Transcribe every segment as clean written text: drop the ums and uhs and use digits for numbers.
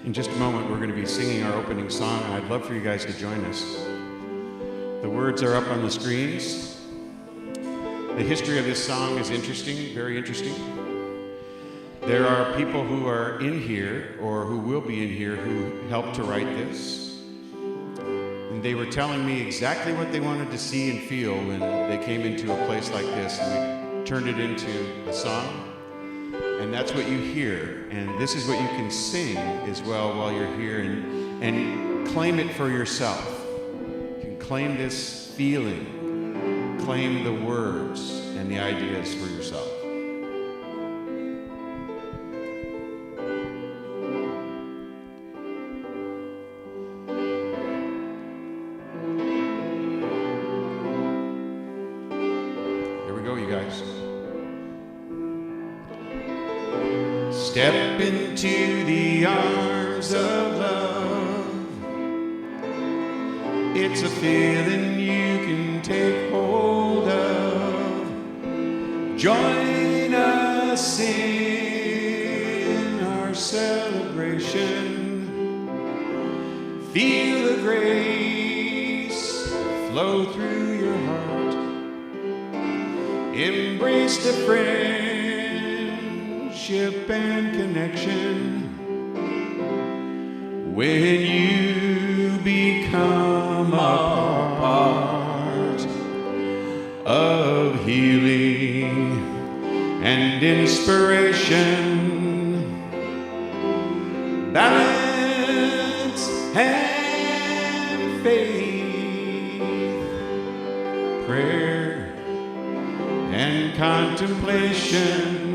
In just a moment, we're going to be singing our opening song, and I'd love for you guys to join us. The words are up on the screens. The history of this song is interesting, very interesting. There are people who are in here, or who will be in here, who helped to write this. And they were telling me exactly what they wanted to see and feel when they came into a place like this, and we turned it into a song. And that's what you hear, and this is what you can sing as well while you're here, and claim it for yourself. You can claim this feeling, claim the words and the ideas for yourself. Here we go, you guys. Step into the arms of love. It's a feeling you can take hold of. Join us in our celebration. Feel the grace flow through your heart. Embrace the friendship and connection when you become a part of healing and inspiration, balance and faith, prayer and contemplation,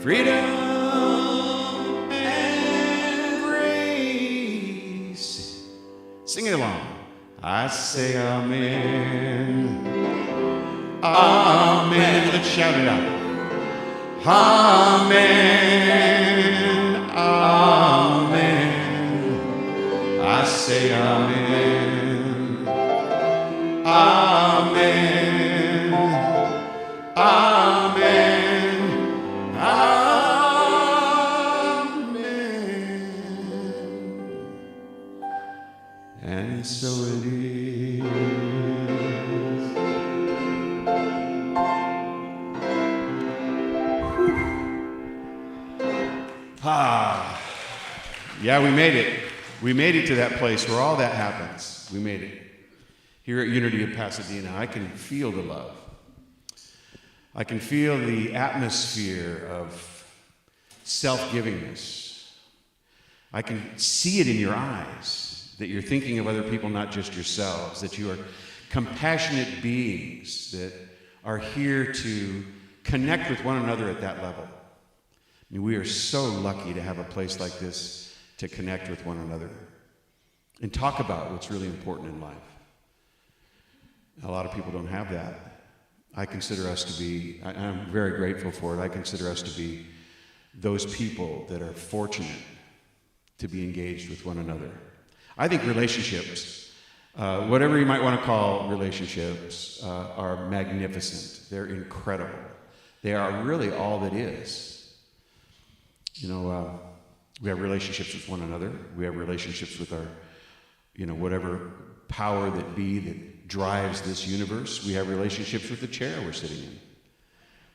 freedom and grace. Sing it along. I say amen. Amen. Let's shout it out. Amen. Amen. I say amen. Amen. Amen. And so it is. Yeah, we made it. We made it to that place where all that happens. We made it. Here at Unity of Pasadena, I can feel the love. I can feel the atmosphere of self-givingness. I can see it in your eyes, that you're thinking of other people, not just yourselves, that you are compassionate beings that are here to connect with one another at that level. I mean, we are so lucky to have a place like this to connect with one another and talk about what's really important in life. A lot of people don't have that. I consider us to be, I'm very grateful for it, I consider us to be those people that are fortunate to be engaged with one another. I think relationships, whatever you might want to call relationships, are magnificent. They're incredible. They are really all that is. You know, we have relationships with one another. We have relationships with our, whatever power that be that drives this universe. We have relationships with the chair we're sitting in.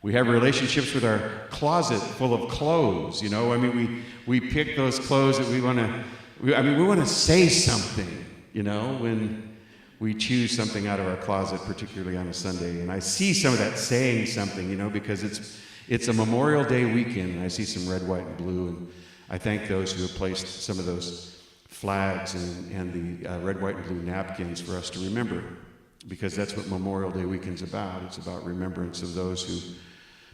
We have relationships with our closet full of clothes. We pick those clothes that we want to. We want to say something, when we choose something out of our closet, particularly on a Sunday. And I see some of that saying something, because it's a Memorial Day weekend, and I see some red, white, and blue. And I thank those who have placed some of those flags and the red, white, and blue napkins for us to remember, because that's what Memorial Day weekend's about. It's about remembrance of those who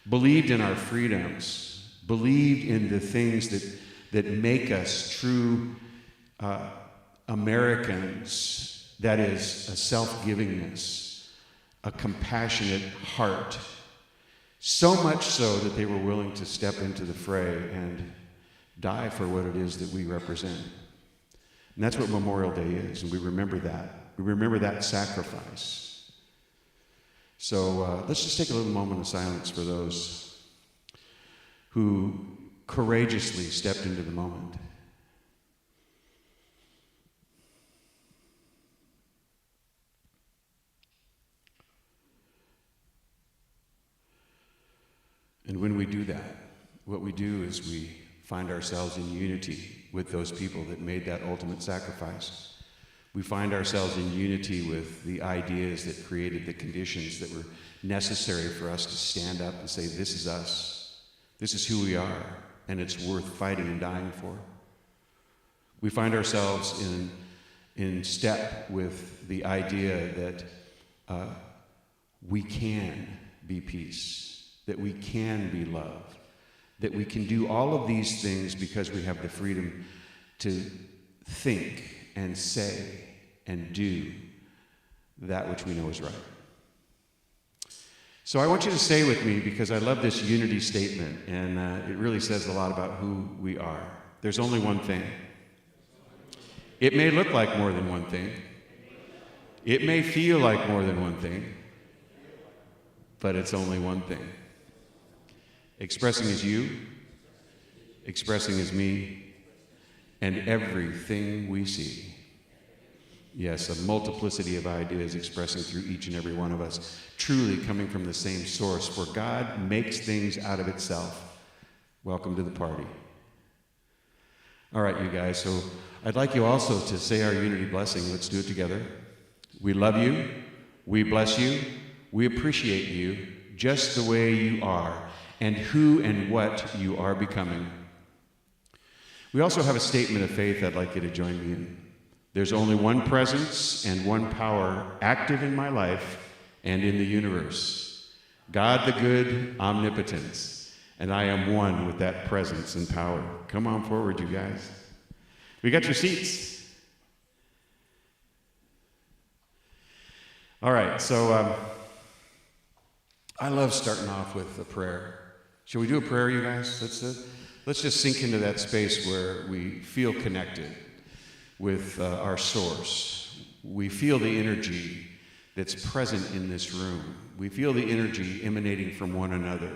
believed in our freedoms, believed in the things that make us true Americans. That is a self-givingness, a compassionate heart, so much so that they were willing to step into the fray and die for what it is that we represent. And that's what Memorial Day is, and we remember that. We remember that sacrifice. So let's just take a little moment of silence for those who courageously stepped into the moment. And when we do that, what we do is we find ourselves in unity with those people that made that ultimate sacrifice. We find ourselves in unity with the ideas that created the conditions that were necessary for us to stand up and say, this is us. This is who we are, and it's worth fighting and dying for. We find ourselves in step with the idea that we can be peace, that we can be love, that we can do all of these things because we have the freedom to think and say and do that which we know is right. So I want you to stay with me because I love this unity statement, and it really says a lot about who we are. There's only one thing. It may look like more than one thing. It may feel like more than one thing, but it's only one thing. Expressing as you, expressing as me, and everything we see. Yes, a multiplicity of ideas expressing through each and every one of us, truly coming from the same source, for God makes things out of itself. Welcome to the party. All right, you guys, so I'd like you also to say our unity blessing. Let's do it together. We love you, we bless you, we appreciate you just the way you are, and who and what you are becoming. We also have a statement of faith I'd like you to join me in. There's only one presence and one power active in my life and in the universe. God the good, omnipotence. And I am one with that presence and power. Come on forward, you guys. We got your seats. All right, so I love starting off with a prayer. Shall we do a prayer, you guys? Let's just sink into that space where we feel connected with our source. We feel the energy that's present in this room. We feel the energy emanating from one another.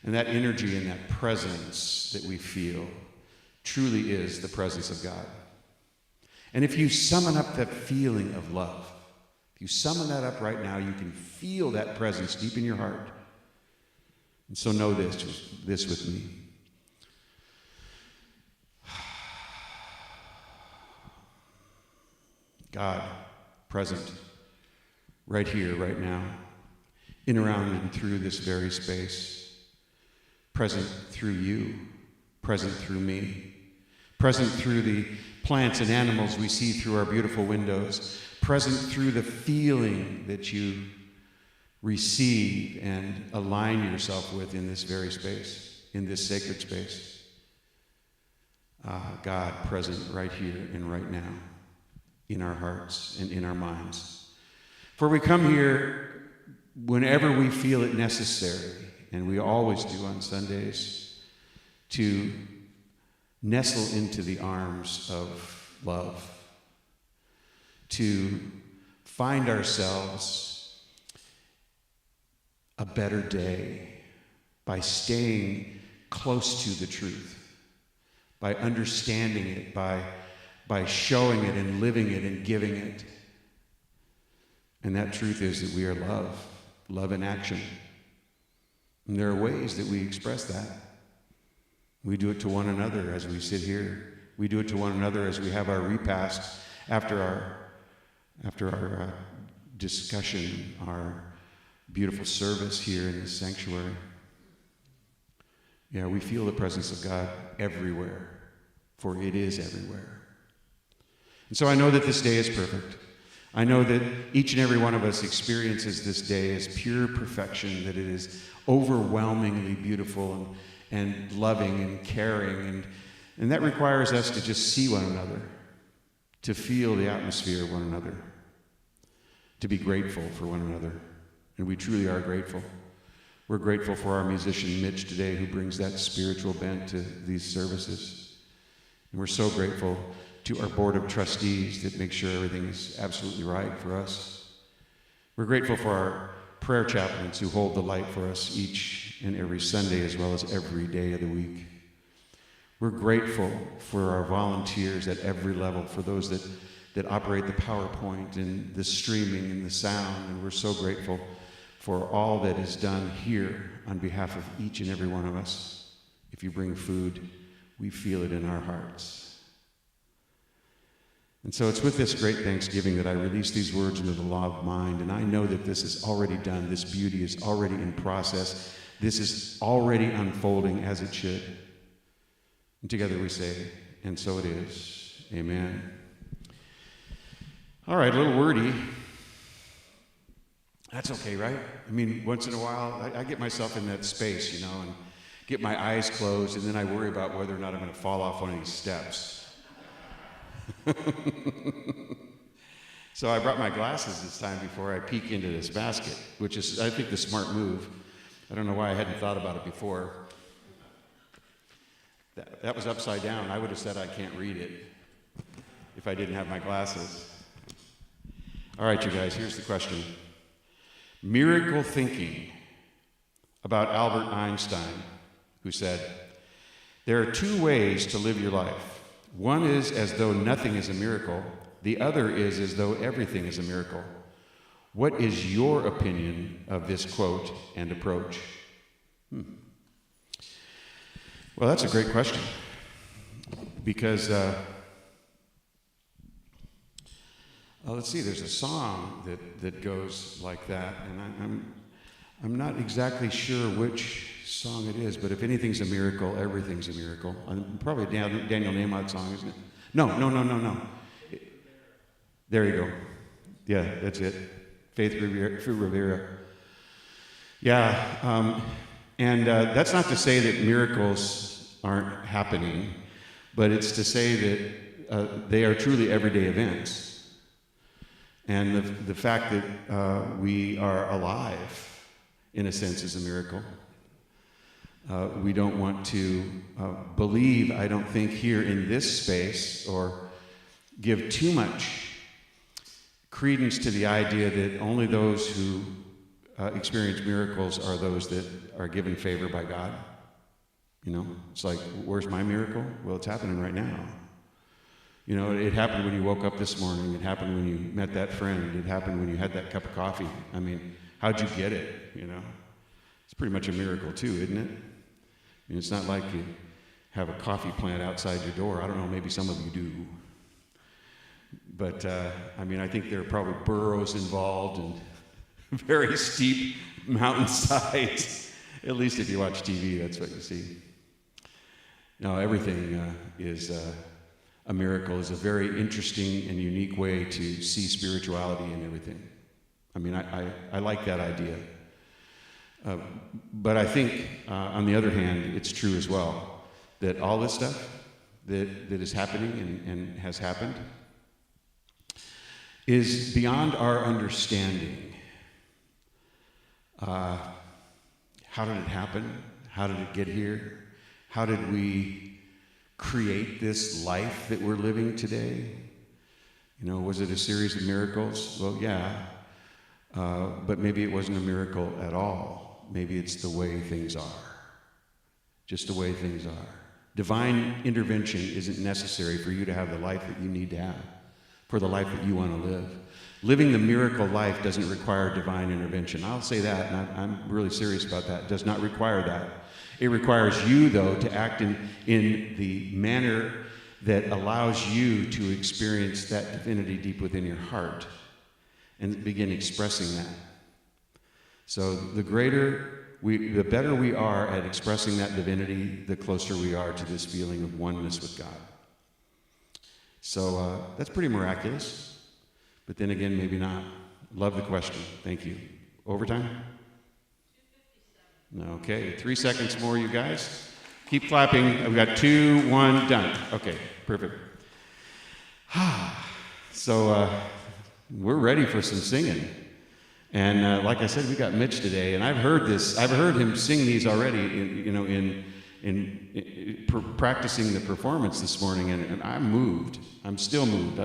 And that energy and that presence that we feel truly is the presence of God. And if you summon up that feeling of love, if you summon that up right now, you can feel that presence deep in your heart. And so know this with me. God, present, right here, right now, in, around, and through this very space. Present through you, present through me, present through the plants and animals we see through our beautiful windows, present through the feeling that you receive and align yourself with in this very space, in this sacred space. God, present right here and right now, in our hearts and in our minds. For we come here whenever we feel it necessary, and we always do on Sundays, to nestle into the arms of love, to find ourselves a better day by staying close to the truth, by understanding it, by showing it and living it and giving it. And that truth is that we are love in action. And there are ways that we express that. We do it to one another as we sit here. We do it to one another as we have our repast after our discussion, our beautiful service here in this sanctuary. Yeah, we feel the presence of God everywhere, for it is everywhere. And so I know that this day is perfect. I know that each and every one of us experiences this day as pure perfection, that it is overwhelmingly beautiful and loving and caring. And that requires us to just see one another, to feel the atmosphere of one another, to be grateful for one another. And we truly are grateful. We're grateful for our musician Mitch today, who brings that spiritual bent to these services. And we're so grateful to our board of trustees that make sure everything is absolutely right for us. We're grateful for our prayer chaplains who hold the light for us each and every Sunday, as well as every day of the week. We're grateful for our volunteers at every level, for those that operate the PowerPoint and the streaming and the sound, and we're so grateful for all that is done here on behalf of each and every one of us. If you bring food, we feel it in our hearts. And so it's with this great thanksgiving that I release these words into the law of mind, and I know that this is already done. This beauty is already in process. This is already unfolding as it should. And together we say, and so it is. Amen. All right, a little wordy. That's okay, right? I mean, once in a while, I get myself in that space, you know, and get my eyes closed, and then I worry about whether or not I'm going to fall off one of these steps. So I brought my glasses this time before I peek into this basket, which is, I think, the smart move. I don't know why I hadn't thought about it before. That was upside down. I would have said I can't read it if I didn't have my glasses. All right, you guys, here's the question. Miracle thinking about Albert Einstein, who said, "There are two ways to live your life. One is as though nothing is a miracle. The other is as though everything is a miracle. What is your opinion of this quote and approach?" Well, that's a great question, because let's see. There's a song that goes like that, and I'm not exactly sure which song it is, but if anything's a miracle, everything's a miracle. Probably a Daniel Nahmod song, isn't it? No. There you go. Yeah, that's it. Faith Rivera. Yeah, and that's not to say that miracles aren't happening, but it's to say that they are truly everyday events. And the fact that we are alive, in a sense, is a miracle. We don't want to believe, I don't think, here in this space, or give too much credence to the idea that only those who experience miracles are those that are given favor by God. You know, it's like, where's my miracle? Well, it's happening right now. You know, it happened when you woke up this morning. It happened when you met that friend. It happened when you had that cup of coffee. I mean, how'd you get it, you know? It's pretty much a miracle too, isn't it? I mean, it's not like you have a coffee plant outside your door. I don't know, maybe some of you do. But, I mean, I think there are probably burrows involved and very steep mountainsides. At least if you watch TV, that's what you see. No, everything is a miracle, is a very interesting and unique way to see spirituality in everything. I mean, I like that idea. But I think, on the other hand, it's true as well, that all this stuff that is happening and has happened is beyond our understanding. How did it happen? How did it get here? How did we create this life that we're living today? You know, was it a series of miracles? Well, yeah, but maybe it wasn't a miracle at all. Maybe it's the way things are. Just the way things are. Divine intervention isn't necessary for you to have the life that you need to have, for the life that you want to live. Living the miracle life doesn't require divine intervention. I'll say that, and I'm really serious about that. It does not require that. It requires you, though, to act in the manner that allows you to experience that divinity deep within your heart and begin expressing that. So the better we are at expressing that divinity, the closer we are to this feeling of oneness with God. So that's pretty miraculous. But then again, maybe not. Love the question. Thank you. Overtime? Okay, 3 seconds more, you guys. Keep clapping. We've got 2, 1, done. Okay, perfect. So we're ready for some singing. And like I said, we got Mitch today, and I've heard him sing these already, in practicing the performance this morning, and I'm moved. I'm still moved.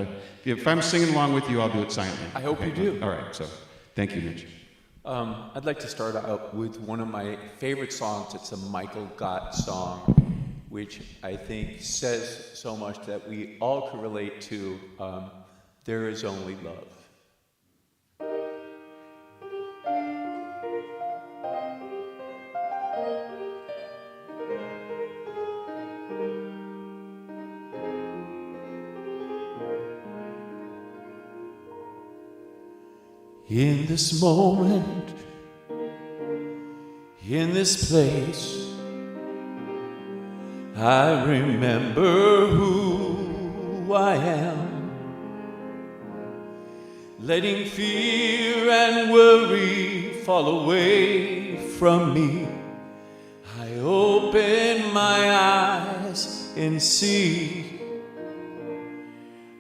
If I'm singing along with you, I'll do it silently. I hope you do. All right, so thank you, Mitch. I'd like to start out with one of my favorite songs. It's a Michael Gott song, which I think says so much that we all can relate to. There is only love. In this moment, in this place, I remember who I am, letting fear and worry fall away from me. I open my eyes and see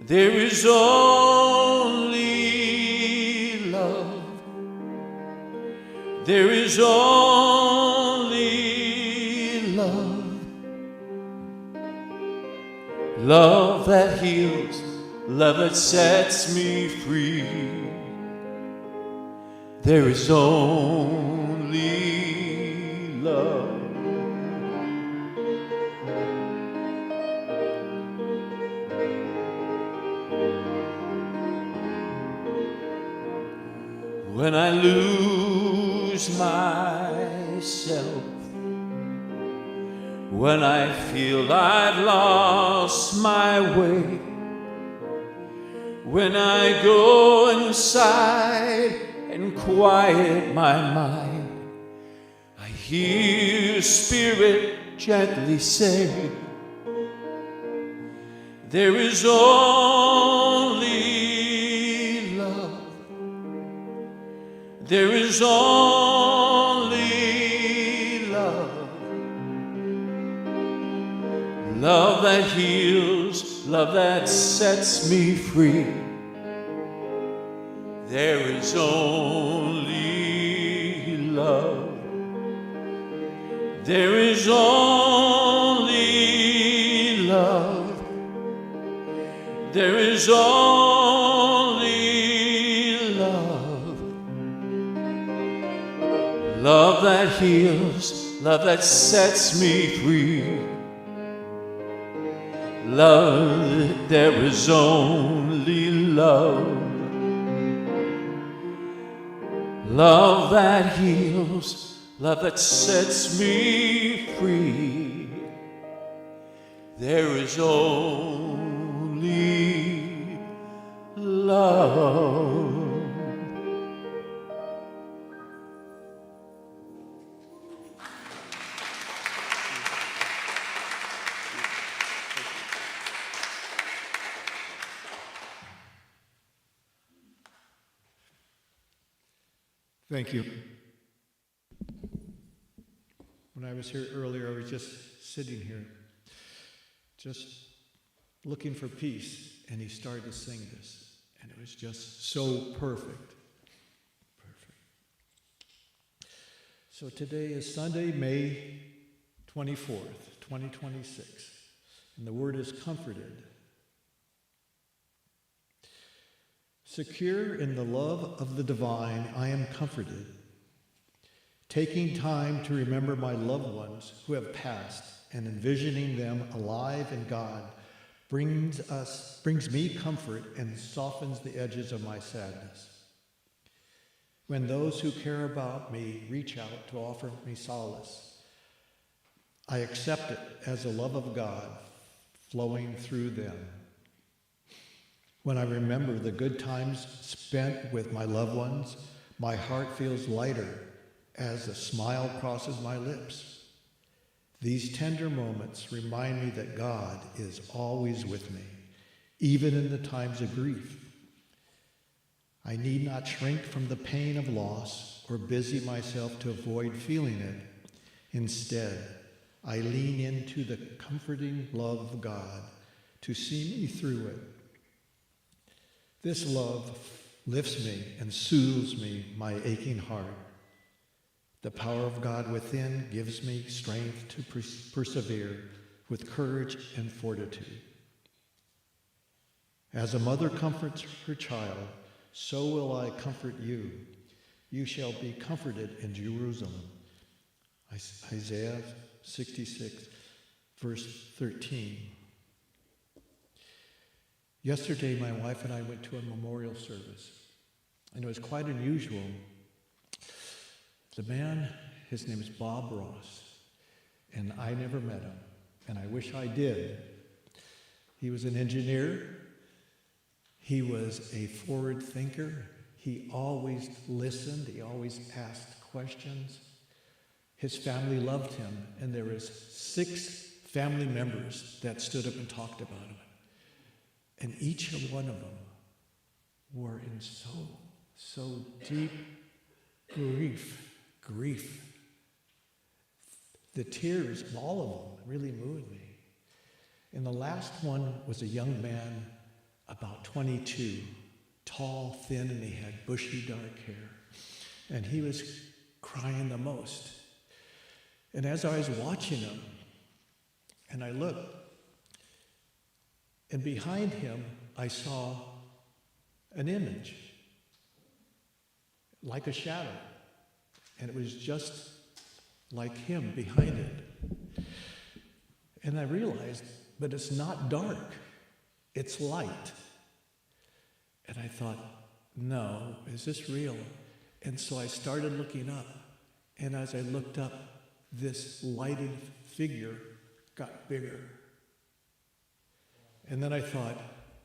there is only love. There is only love. Love that heals, love that sets me free. There is only love. When I lose myself, when I feel I've lost my way, when I go inside and quiet my mind, I hear Spirit gently say, there is only love. There is only love. Love that heals, love that sets me free. There is only love. There is only love. There is only love. Love that heals, love that sets me free. Love, there is only love. Love that heals, love that sets me free. There is only love. Thank you. When I was here earlier, I was just sitting here, just looking for peace, and he started to sing this, and it was just so perfect. Perfect. So today is Sunday, May 24th, 2026, and the word is comforted. Secure in the love of the divine, I am comforted. Taking time to remember my loved ones who have passed and envisioning them alive in God brings me comfort and softens the edges of my sadness. When those who care about me reach out to offer me solace, I accept it as the love of God flowing through them. When I remember the good times spent with my loved ones, my heart feels lighter as a smile crosses my lips. These tender moments remind me that God is always with me, even in the times of grief. I need not shrink from the pain of loss or busy myself to avoid feeling it. Instead, I lean into the comforting love of God to see me through it. This love lifts me and soothes me, my aching heart. The power of God within gives me strength to persevere with courage and fortitude. As a mother comforts her child, so will I comfort you. You shall be comforted in Jerusalem. Isaiah 66, verse 13. Yesterday, my wife and I went to a memorial service, and it was quite unusual. The man, his name is Bob Ross, and I never met him, and I wish I did. He was an engineer. He was a forward thinker. He always listened. He always asked questions. His family loved him, and there was 6 family members that stood up and talked about him. And each one of them were in so deep grief. The tears of all of them really moved me. And the last one was a young man, about 22, tall, thin, and he had bushy, dark hair. And he was crying the most. And as I was watching him, and I looked, and behind him, I saw an image, like a shadow. And it was just like him behind it. And I realized, but it's not dark, it's light. And I thought, no, is this real? And so I started looking up. And as I looked up, this lighted figure got bigger. And then I thought,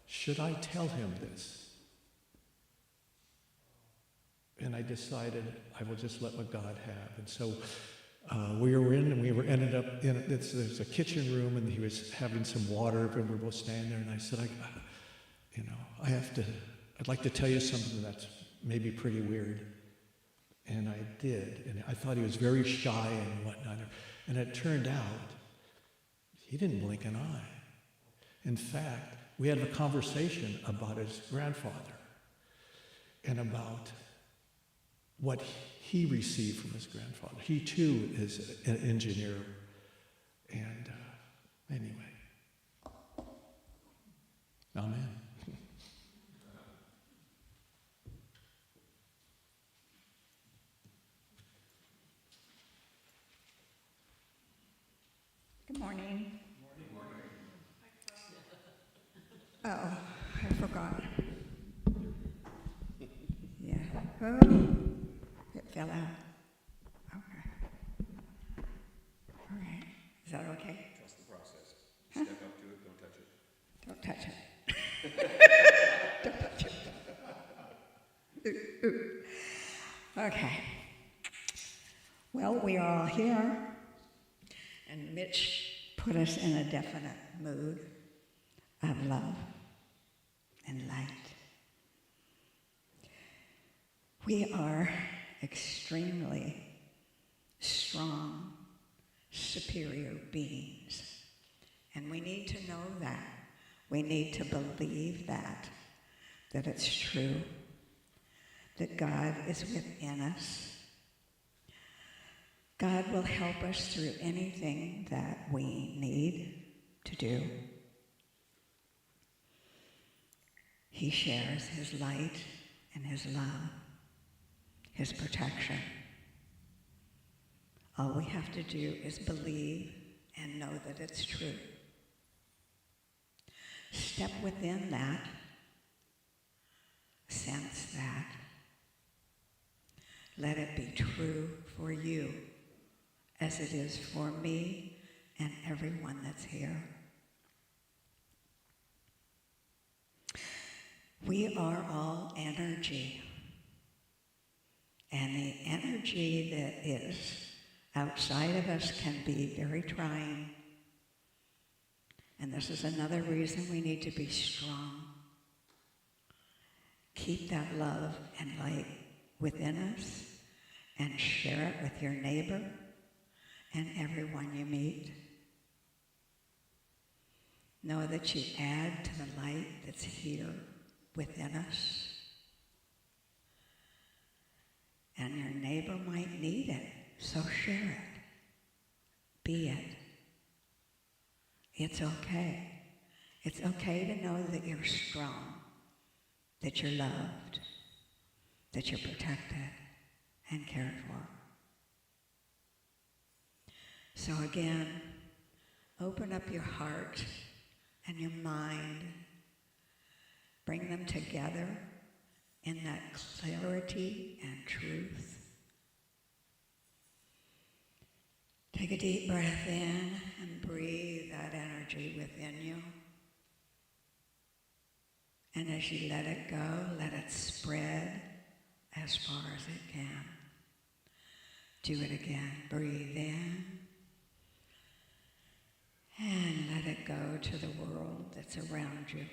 should I tell him this? And I decided I will just let what God have. And so we ended up in there's a kitchen room, and he was having some water, and we were both standing there. And I said, I'd like to tell you something that's maybe pretty weird. And I did. And I thought he was very shy and whatnot. And it turned out he didn't blink an eye. In fact, we had a conversation about his grandfather and about what he received from his grandfather. He too is an engineer. And anyway, amen. Good morning. Oh, I forgot. Yeah. Oh, it fell out. Okay. All right. Is that okay? Trust the process. Step up to it, don't touch it. Don't touch it. Don't touch it. Ooh. Okay. Well, we are all here, and Mitch put us in a definite mood of love and light. We are extremely strong, superior beings, and we need to know that. We need to believe that it's true, that God is within us. God will help us through anything that we need to do. He shares his light and his love, his protection. All we have to do is believe and know that it's true. Step within that, sense that. Let it be true for you as it is for me and everyone that's here. We are all energy, and the energy that is outside of us can be very trying. And this is another reason we need to be strong. Keep that love and light within us and share it with your neighbor and everyone you meet. Know that you add to the light that's here within us. And your neighbor might need it, so share it. Be it. It's okay. It's okay to know that you're strong, that you're loved, that you're protected and cared for. So again, Open up your heart and your mind. Bring them together in that clarity and truth. Take a deep breath in and breathe that energy within you. And as you let it go, let it spread as far as it can. Do it again. Breathe in. And let it go to the world that's around you.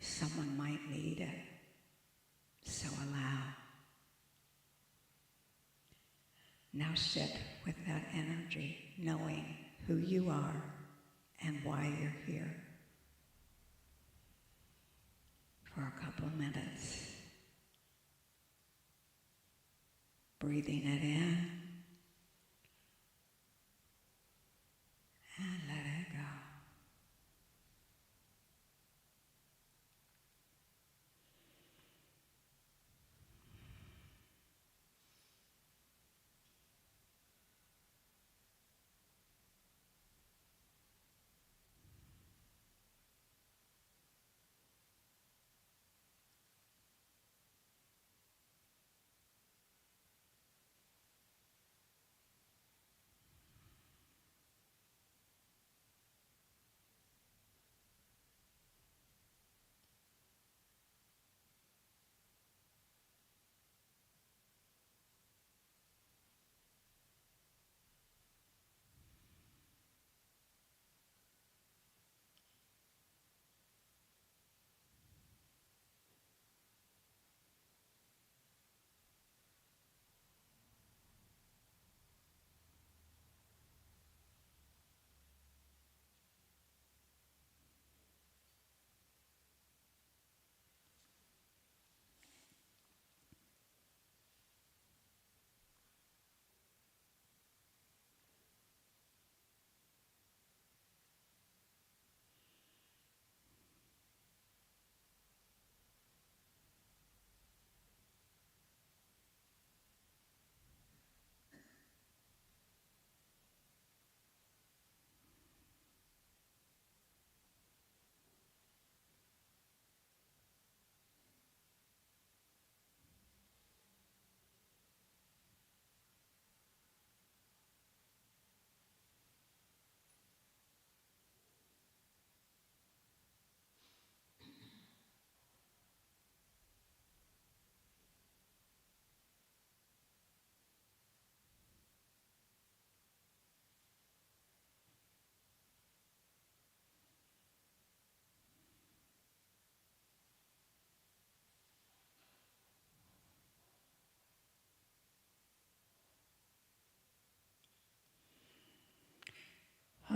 Someone might need it, so allow. Now sit with that energy, knowing who you are and why you're here for a couple of minutes. Breathing it in and let it go.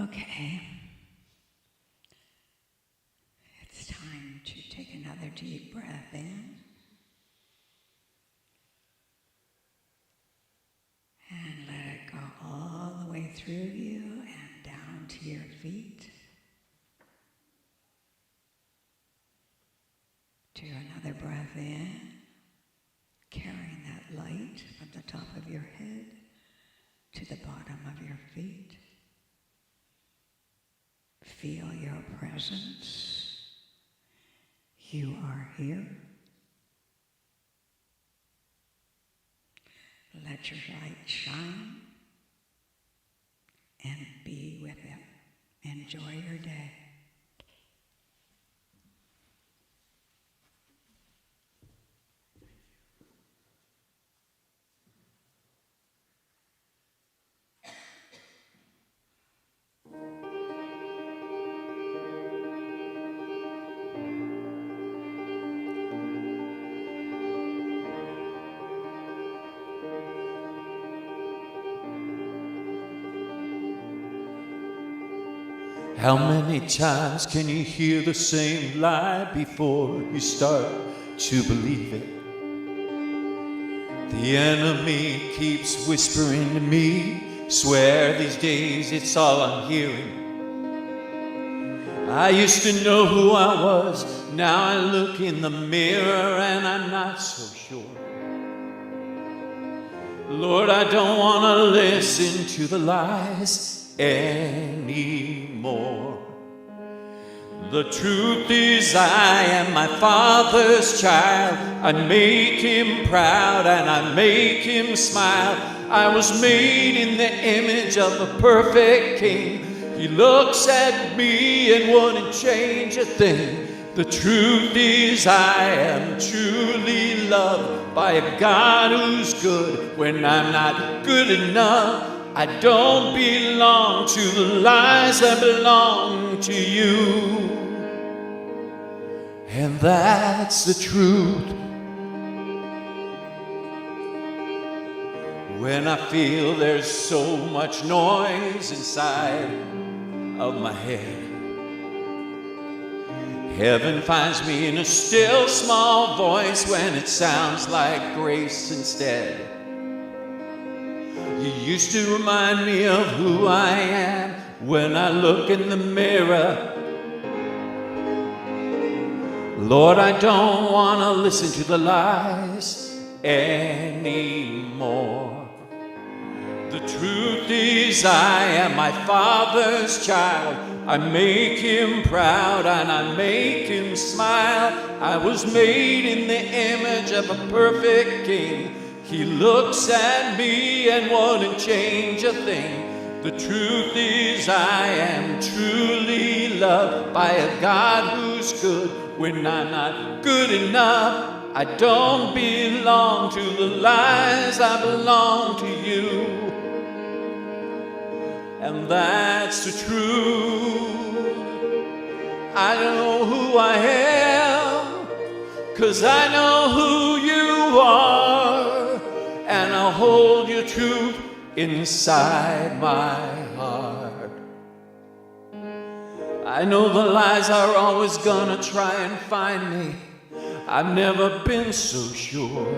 Okay. It's time to take another deep breath in. And let it go all the way through you and down to your feet. Do another breath in, carrying that light from the top of your head to the bottom of your feet. Feel your presence. You are here. Let your light shine and be with it. Enjoy your day. How many times can you hear the same lie before you start to believe it? The enemy keeps whispering to me, swear these days it's all I'm hearing. I used to know who I was, now I look in the mirror and I'm not so sure. Lord, I don't want to listen to the lies anymore. The truth is I am my Father's child. I make him proud and I make him smile. I was made in the image of a perfect King. He looks at me and wouldn't change a thing. The truth is I am truly loved by a God who's good. When I'm not good enough, I don't belong to the lies, I belong to you. And that's the truth. When I feel there's so much noise inside of my head, heaven finds me in a still small voice when it sounds like grace instead. You used to remind me of who I am when I look in the mirror. Lord, I don't want to listen to the lies anymore. The truth is I am my Father's child. I make him proud and I make him smile. I was made in the image of a perfect King. He looks at me and wouldn't change a thing. The truth is I am truly loved by a God who's good. When I'm not good enough, I don't belong to the lies, I belong to you. And that's the truth. I know who I am, 'cause I know who you are, and I'll hold your truth inside my heart. I know the lies are always gonna try and find me. I've never been so sure.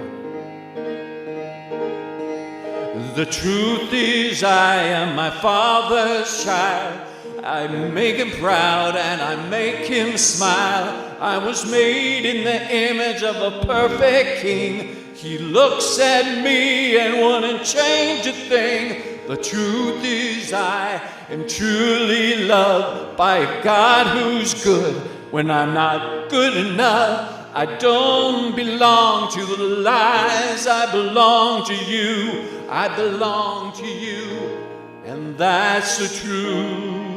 The truth is I am my Father's child. I make him proud and I make him smile. I was made in the image of a perfect King. He looks at me and wouldn't change a thing. The truth is I am truly loved by a God who's good. When I'm not good enough, I don't belong to the lies, I belong to you. I belong to you, and that's the truth.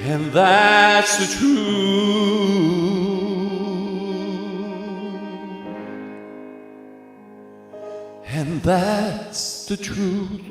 And that's the truth. And that's the truth.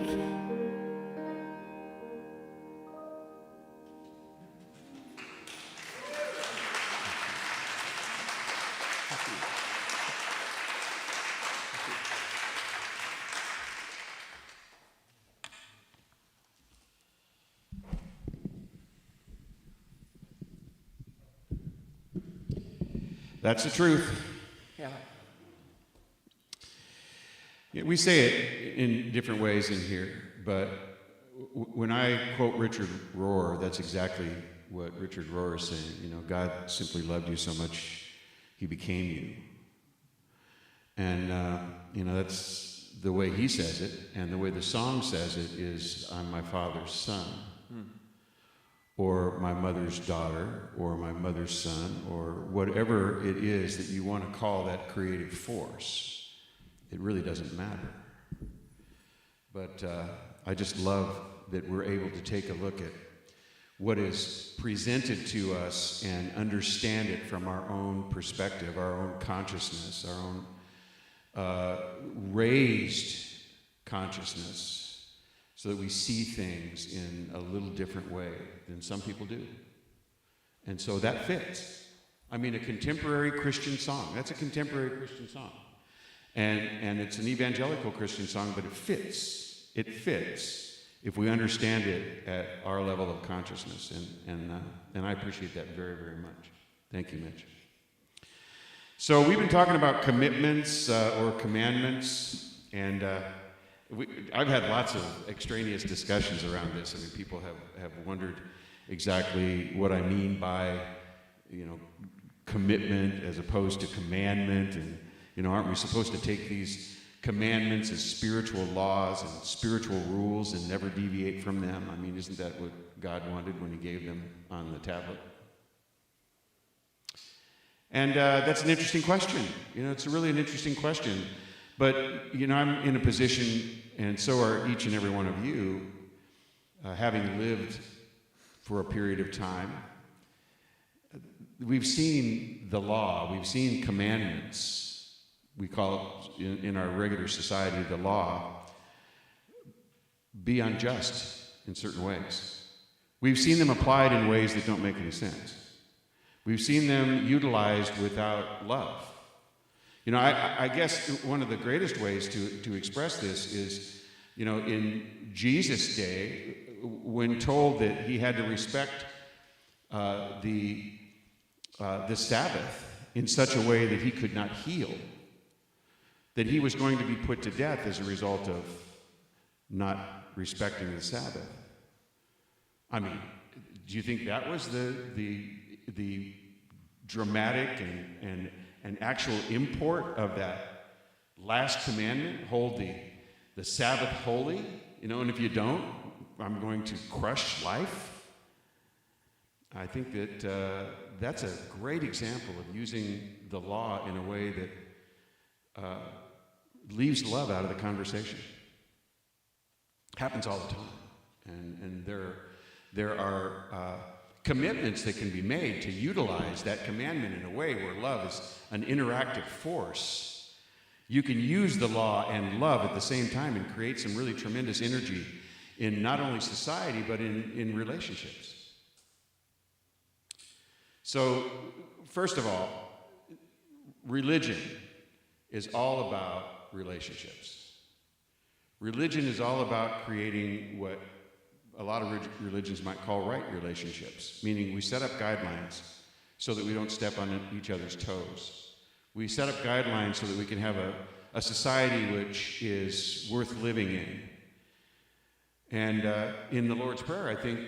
That's the truth. Yeah. Yeah, we say it in different ways in here, but when I quote Richard Rohr, that's exactly what Richard Rohr is saying. You know, God simply loved you so much, he became you. And, you know, that's the way he says it, and the way the song says it is, I'm my father's son. Or my mother's daughter, or my mother's son, or whatever it is that you want to call that creative force. It really doesn't matter. But I just love that we're able to take a look at what is presented to us and understand it from our own perspective, our own consciousness, our own raised consciousness, so that we see things in a little different way than some people do. And so that fits. I mean, a contemporary Christian song. That's a contemporary Christian song. And it's an evangelical Christian song, but it fits. It fits if we understand it at our level of consciousness. And I appreciate that very, very much. Thank you, Mitch. So we've been talking about commitments or commandments, and I've had lots of extraneous discussions around this. I mean, people have wondered exactly what I mean by, you know, commitment as opposed to commandment. And, aren't we supposed to take these commandments as spiritual laws and spiritual rules and never deviate from them? I mean, isn't that what God wanted when he gave them on the tablet? And that's an interesting question. It's really an interesting question. But, I'm in a position, and so are each and every one of you, having lived for a period of time. We've seen the law, we've seen commandments. We call it, in our regular society, the law, be unjust in certain ways. We've seen them applied in ways that don't make any sense. We've seen them utilized without love. I guess one of the greatest ways to express this is, in Jesus' day, when told that he had to respect the Sabbath in such a way that he could not heal, that he was going to be put to death as a result of not respecting the Sabbath. I mean, do you think that was the dramatic and actual import of that last commandment? Hold the Sabbath holy, and if you don't, I'm going to crush life. I think that that's a great example of using the law in a way that leaves love out of the conversation. Happens all the time, and there are commitments that can be made to utilize that commandment in a way where love is an interactive force. You can use the law and love at the same time and create some really tremendous energy in not only society, but in relationships. So, first of all, religion is all about relationships. Religion is all about creating what a lot of religions might call right relationships, meaning we set up guidelines so that we don't step on each other's toes. We set up guidelines so that we can have a society which is worth living in. And in the Lord's Prayer, I think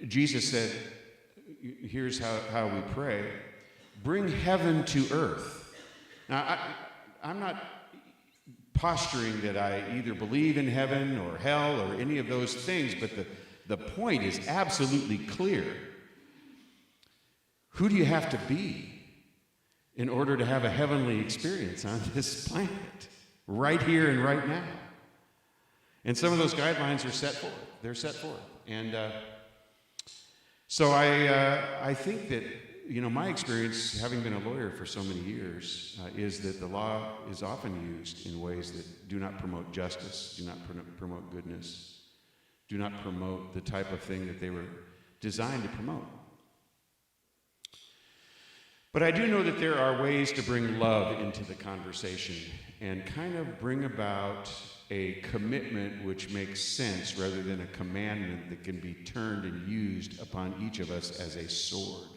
Jesus said, here's how we pray: bring heaven to earth. Now, I'm not posturing that I either believe in heaven or hell or any of those things, but the point is absolutely clear. Who do you have to be in order to have a heavenly experience on this planet, right here and right now? And some of those guidelines are set forth. They're set forth. And so I think that, my experience, having been a lawyer for so many years, is that the law is often used in ways that do not promote justice, do not promote goodness, do not promote the type of thing that they were designed to promote. But I do know that there are ways to bring love into the conversation and kind of bring about a commitment which makes sense rather than a commandment that can be turned and used upon each of us as a sword.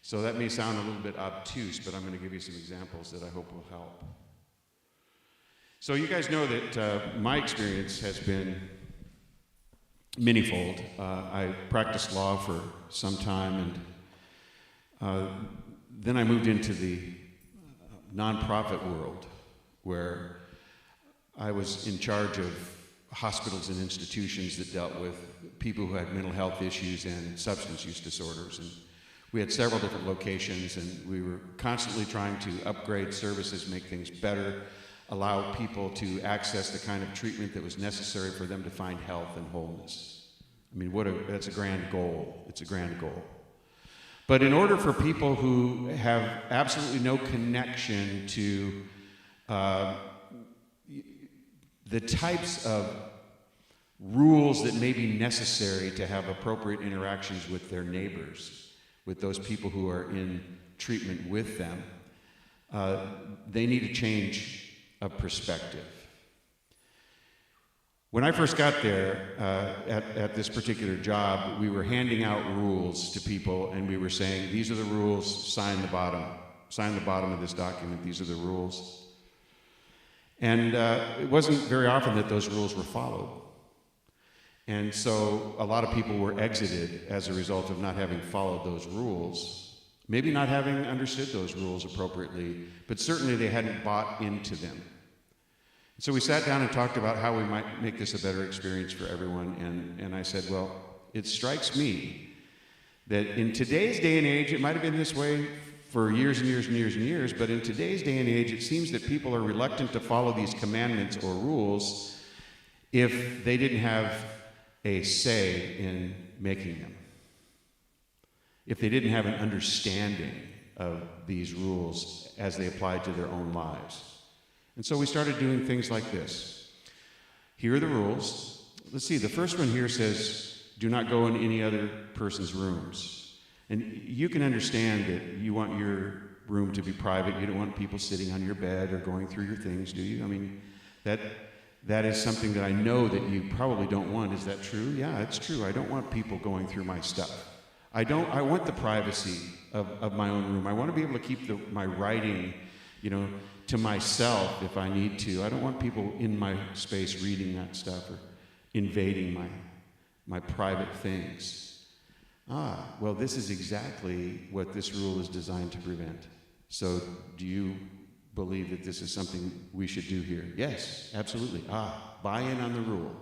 So that may sound a little bit obtuse, but I'm going to give you some examples that I hope will help. So you guys know that my experience has been manyfold. I practiced law for some time, and then I moved into the nonprofit world, where I was in charge of hospitals and institutions that dealt with people who had mental health issues and substance use disorders. And we had several different locations, and we were constantly trying to upgrade services, make things better, allow people to access the kind of treatment that was necessary for them to find health and wholeness. I mean, that's a grand goal. It's a grand goal. But in order for people who have absolutely no connection to the types of rules that may be necessary to have appropriate interactions with their neighbors, with those people who are in treatment with them, they need a change of perspective. When I first got there at this particular job, we were handing out rules to people, and we were saying, these are the rules, sign the bottom of this document, these are the rules. And it wasn't very often that those rules were followed. And so a lot of people were exited as a result of not having followed those rules, maybe not having understood those rules appropriately, but certainly they hadn't bought into them. So we sat down and talked about how we might make this a better experience for everyone, and I said, well, it strikes me that in today's day and age, it might have been this way for years and years and years and years, but in today's day and age, it seems that people are reluctant to follow these commandments or rules if they didn't have a say in making them, if they didn't have an understanding of these rules as they applied to their own lives. And so we started doing things like this. Here are the rules. Let's see, the first one here says, do not go in any other person's rooms. And you can understand that you want your room to be private. You don't want people sitting on your bed or going through your things, do you? I mean, that is something that I know that you probably don't want. Is that true? Yeah, it's true. I don't want people going through my stuff. I want the privacy of my own room. I want to be able to keep my writing, to myself if I need to. I don't want people in my space reading that stuff or invading my private things. Well, this is exactly what this rule is designed to prevent. So do you believe that this is something we should do here? Yes, absolutely. Buy in on the rule.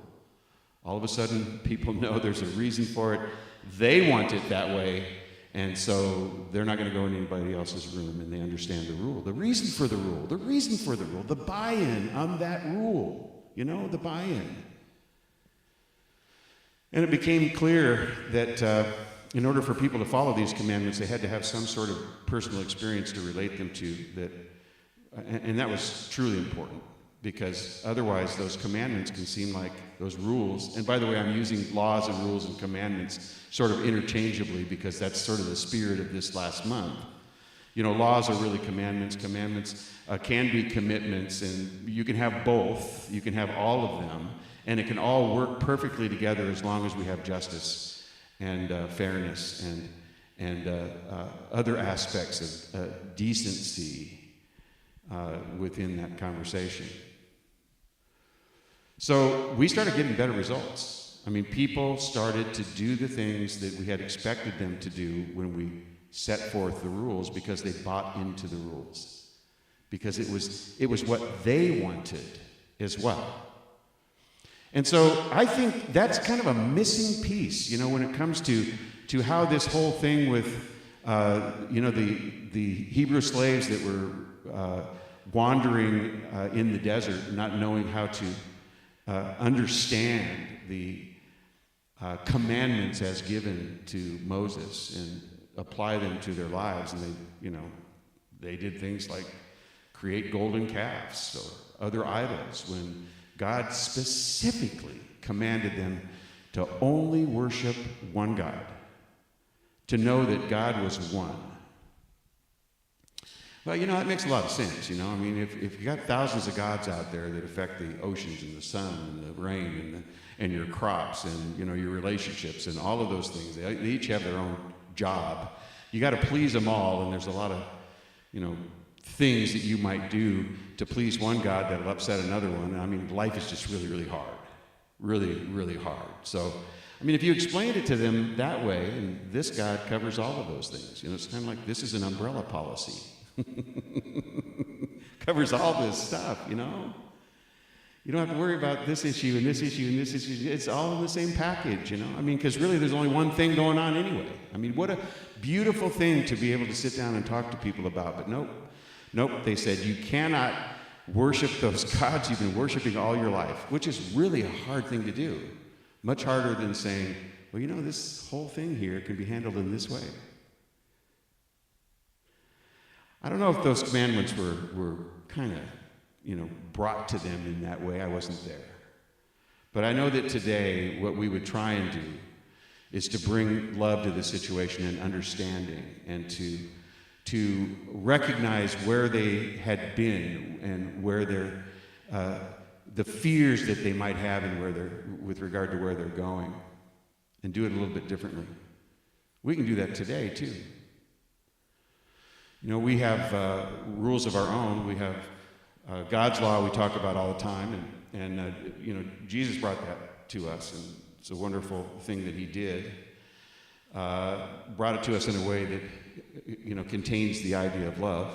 All of a sudden, people know there's a reason for it. They want it that way, and so they're not going to go in anybody else's room, and they understand the rule. The reason for the rule, the buy-in on that rule, the buy-in. And it became clear that in order for people to follow these commandments, they had to have some sort of personal experience to relate them to, and that was truly important, because otherwise those commandments can seem like those rules. And by the way, I'm using laws and rules and commandments sort of interchangeably because that's sort of the spirit of this last month. Laws are really commandments. Commandments can be commitments, and you can have both. You can have all of them, and it can all work perfectly together as long as we have justice and fairness and other aspects of decency within that conversation. So we started getting better results. I mean, people started to do the things that we had expected them to do when we set forth the rules, because they bought into the rules, because it was what they wanted as well. And so I think that's kind of a missing piece, when it comes to how this whole thing with the Hebrew slaves that were wandering in the desert, not knowing how to understand the commandments as given to Moses and apply them to their lives. And they did things like create golden calves or other idols when God specifically commanded them to only worship one God, to know that God was one. Well, that makes a lot of sense, I mean, if you got thousands of gods out there that affect the oceans and the sun and the rain and your crops and, your relationships and all of those things, they each have their own job. You got to please them all, and there's a lot of, things that you might do to please one God that'll upset another one. I mean, life is just really, really hard. Really, really hard. So, I mean, if you explained it to them that way, and this God covers all of those things, it's kind of like this is an umbrella policy. Covers all this stuff, You don't have to worry about this issue and this issue and this issue. It's all in the same package, I mean, because really there's only one thing going on anyway. I mean, what a beautiful thing to be able to sit down and talk to people about. But nope, they said you cannot worship those gods you've been worshiping all your life, which is really a hard thing to do. Much harder than saying, well, this whole thing here can be handled in this way. I don't know if those commandments were kind of, brought to them in that way. I wasn't there. But I know that today what we would try and do is to bring love to the situation and understanding, and to recognize where they had been and where the fears that they might have and with regard to where they're going, and do it a little bit differently. We can do that today too. We have rules of our own. We have God's law we talk about all the time, and Jesus brought that to us, and It's a wonderful thing that he did. Brought it to us in a way that, contains the idea of love.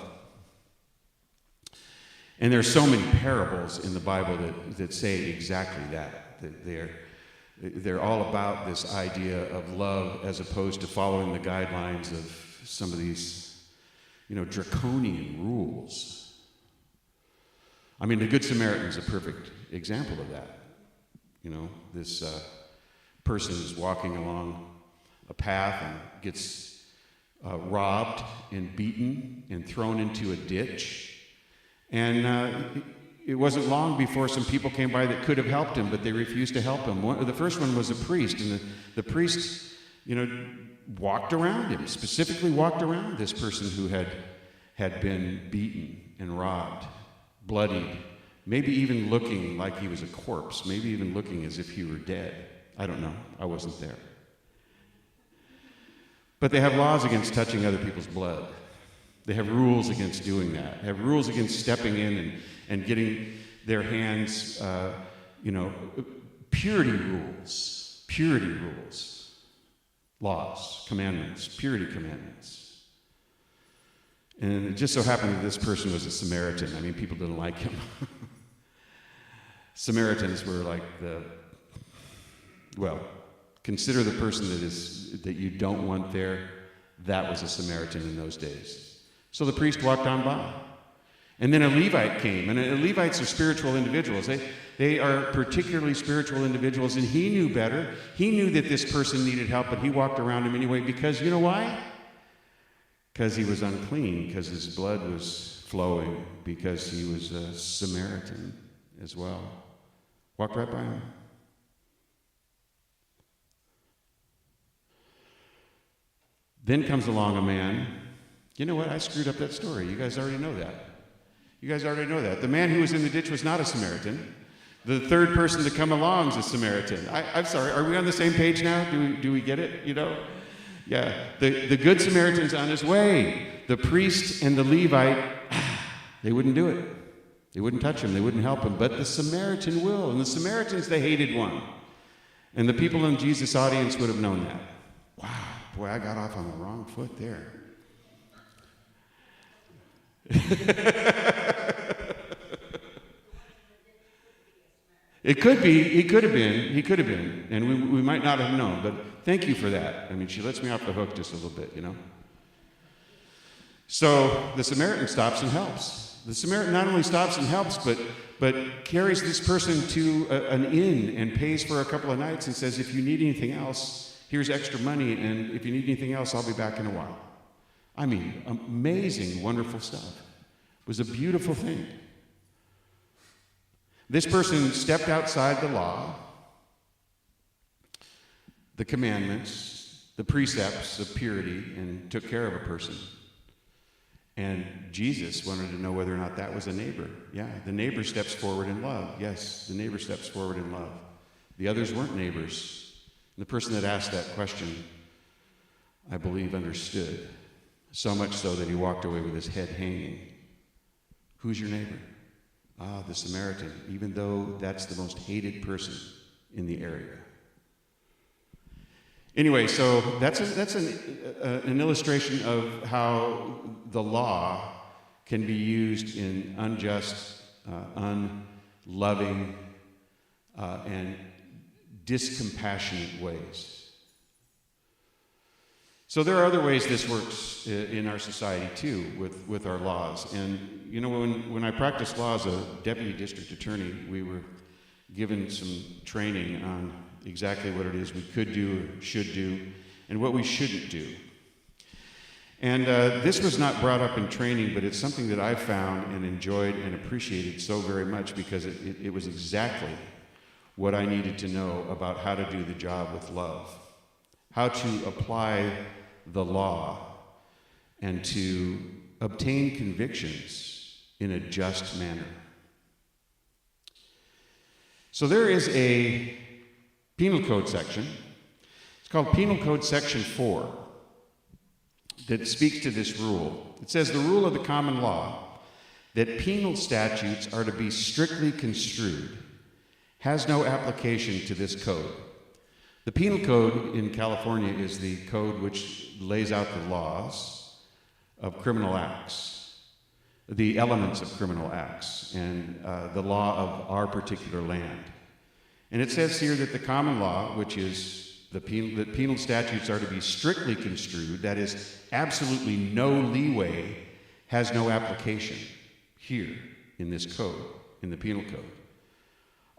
And there are so many parables in the Bible that say exactly that they're all about this idea of love as opposed to following the guidelines of some of these, draconian rules. I mean, the Good Samaritan is a perfect example of that. This person is walking along a path and gets robbed and beaten and thrown into a ditch. And it wasn't long before some people came by that could have helped him, but they refused to help him. The first one was a priest, and the priest, walked around him, specifically walked around this person who had been beaten and robbed, bloodied, maybe even looking like he was a corpse, maybe even looking as if he were dead. I don't know. I wasn't there. But they have laws against touching other people's blood. They have rules against doing that. They have rules against stepping in and getting their hands, purity rules, laws, commandments, purity commandments. And it just so happened that this person was a Samaritan. I mean, people didn't like him. Samaritans were like consider the person that you don't want there. That was a Samaritan in those days. So the priest walked on by. And then a Levite came, and Levites are spiritual individuals. They are particularly spiritual individuals, and he knew better. He knew that this person needed help, but he walked around him anyway because, you know why? Because he was unclean, because his blood was flowing, because he was a Samaritan as well. Walked right by him. Then comes along a man. You know what? I screwed up that story. You guys already know that. The man who was in the ditch was not a Samaritan. The third person to come along is a Samaritan. I'm sorry. Are we on the same page now? Do we get it? Yeah. The good Samaritan's on his way. The priest and the Levite, they wouldn't do it. They wouldn't touch him. They wouldn't help him. But the Samaritan will. And the Samaritans, they hated one. And the people in Jesus' audience would have known that. Wow. Boy, I got off on the wrong foot there. He could have been, and we might not have known, but thank you for that. I mean, she lets me off the hook just a little bit, So the Samaritan stops and helps. The Samaritan not only stops and helps, but carries this person to an inn and pays for a couple of nights and says, if you need anything else, here's extra money, and if you need anything else, I'll be back in a while. I mean, amazing, wonderful stuff. It was a beautiful thing. This person stepped outside the law, the commandments, the precepts of purity, and took care of a person. And Jesus wanted to know whether or not that was a neighbor. Yeah, the neighbor steps forward in love. Yes, the neighbor steps forward in love. The others weren't neighbors. And the person that asked that question, I believe, understood. So much so that he walked away with his head hanging. Who's your neighbor? Ah, the Samaritan, even though that's the most hated person in the area. Anyway, so that's an illustration of how the law can be used in unjust, unloving, and discompassionate ways. So there are other ways this works in our society too, with our laws. And when I practiced law as a deputy district attorney, we were given some training on exactly what it is we could do, should do, and what we shouldn't do. And this was not brought up in training, but it's something that I found and enjoyed and appreciated so very much because it was exactly what I needed to know about how to do the job with love, how to apply the law, and to obtain convictions in a just manner. So there is a penal code section. It's called Penal Code Section 4 that speaks to this rule. It says the rule of the common law that penal statutes are to be strictly construed has no application to this code. The penal code in California is the code which lays out the laws of criminal acts, the elements of criminal acts, and the law of our particular land. And it says here that the common law, which is that penal statutes are to be strictly construed, that is, absolutely no leeway, has no application here in this code, in the penal code.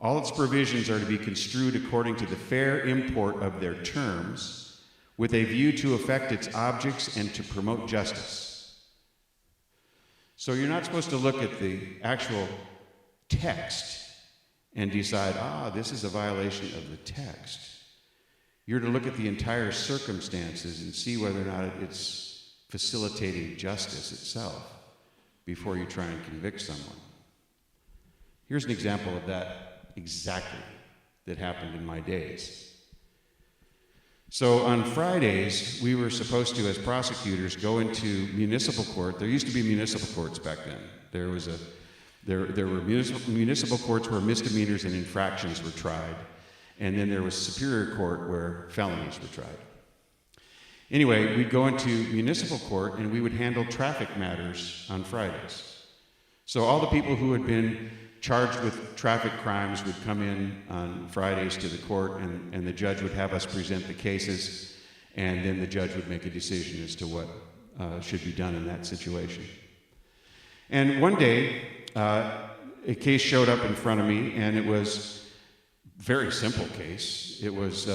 All its provisions are to be construed according to the fair import of their terms, with a view to affect its objects and to promote justice. So you're not supposed to look at the actual text and decide, this is a violation of the text. You're to look at the entire circumstances and see whether or not it's facilitating justice itself before you try and convict someone. Here's an example of that exactly that happened in my days. So on Fridays, we were supposed to, as prosecutors, go into municipal court. There used to be municipal courts back then. There were municipal courts where misdemeanors and infractions were tried. And then there was Superior Court where felonies were tried. Anyway, we'd go into municipal court and we would handle traffic matters on Fridays. So all the people who had been charged with traffic crimes would come in on Fridays to the court, and the judge would have us present the cases, and then the judge would make a decision as to what should be done in that situation. And one day, a case showed up in front of me, and it was very simple case. It was,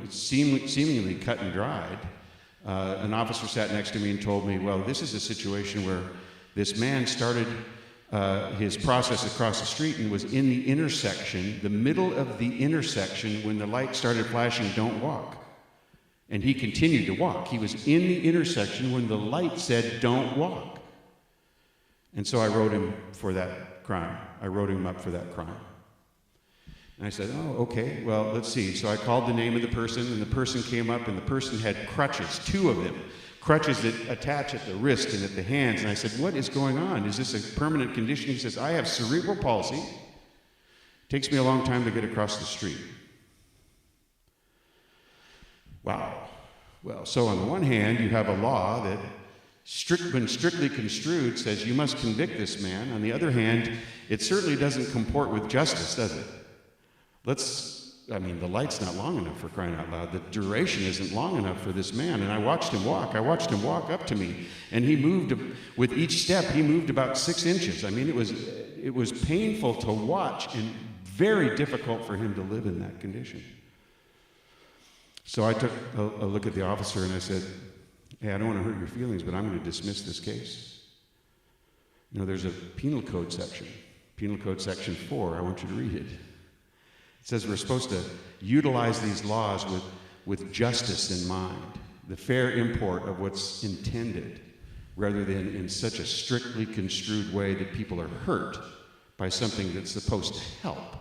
seemingly cut and dried. An officer sat next to me and told me, well, this is a situation where this man started his process across the street and was in the intersection, the middle of the intersection, when the light started flashing, don't walk. And he continued to walk. He was in the intersection when the light said, don't walk. And so I wrote him for that crime. I wrote him up for that crime. And I said, okay, well, let's see. So I called the name of the person, and the person came up, and the person had crutches, 2 of them, crutches that attach at the wrist and at the hands. And I said, what is going on? Is this a permanent condition? He says, I have cerebral palsy. Takes me a long time to get across the street. Wow. Well, so on the one hand, you have a law that, when strictly construed, says you must convict this man. On the other hand, it certainly doesn't comport with justice, does it? The light's not long enough, for crying out loud. The duration isn't long enough for this man. And I watched him walk. I watched him walk up to me. And he moved, with each step, he moved about 6 inches. It was painful to watch and very difficult for him to live in that condition. So I took a look at the officer and I said, hey, I don't want to hurt your feelings, but I'm going to dismiss this case. There's a penal code section, Penal Code Section 4. I want you to read it. It says we're supposed to utilize these laws with justice in mind, the fair import of what's intended, rather than in such a strictly construed way that people are hurt by something that's supposed to help.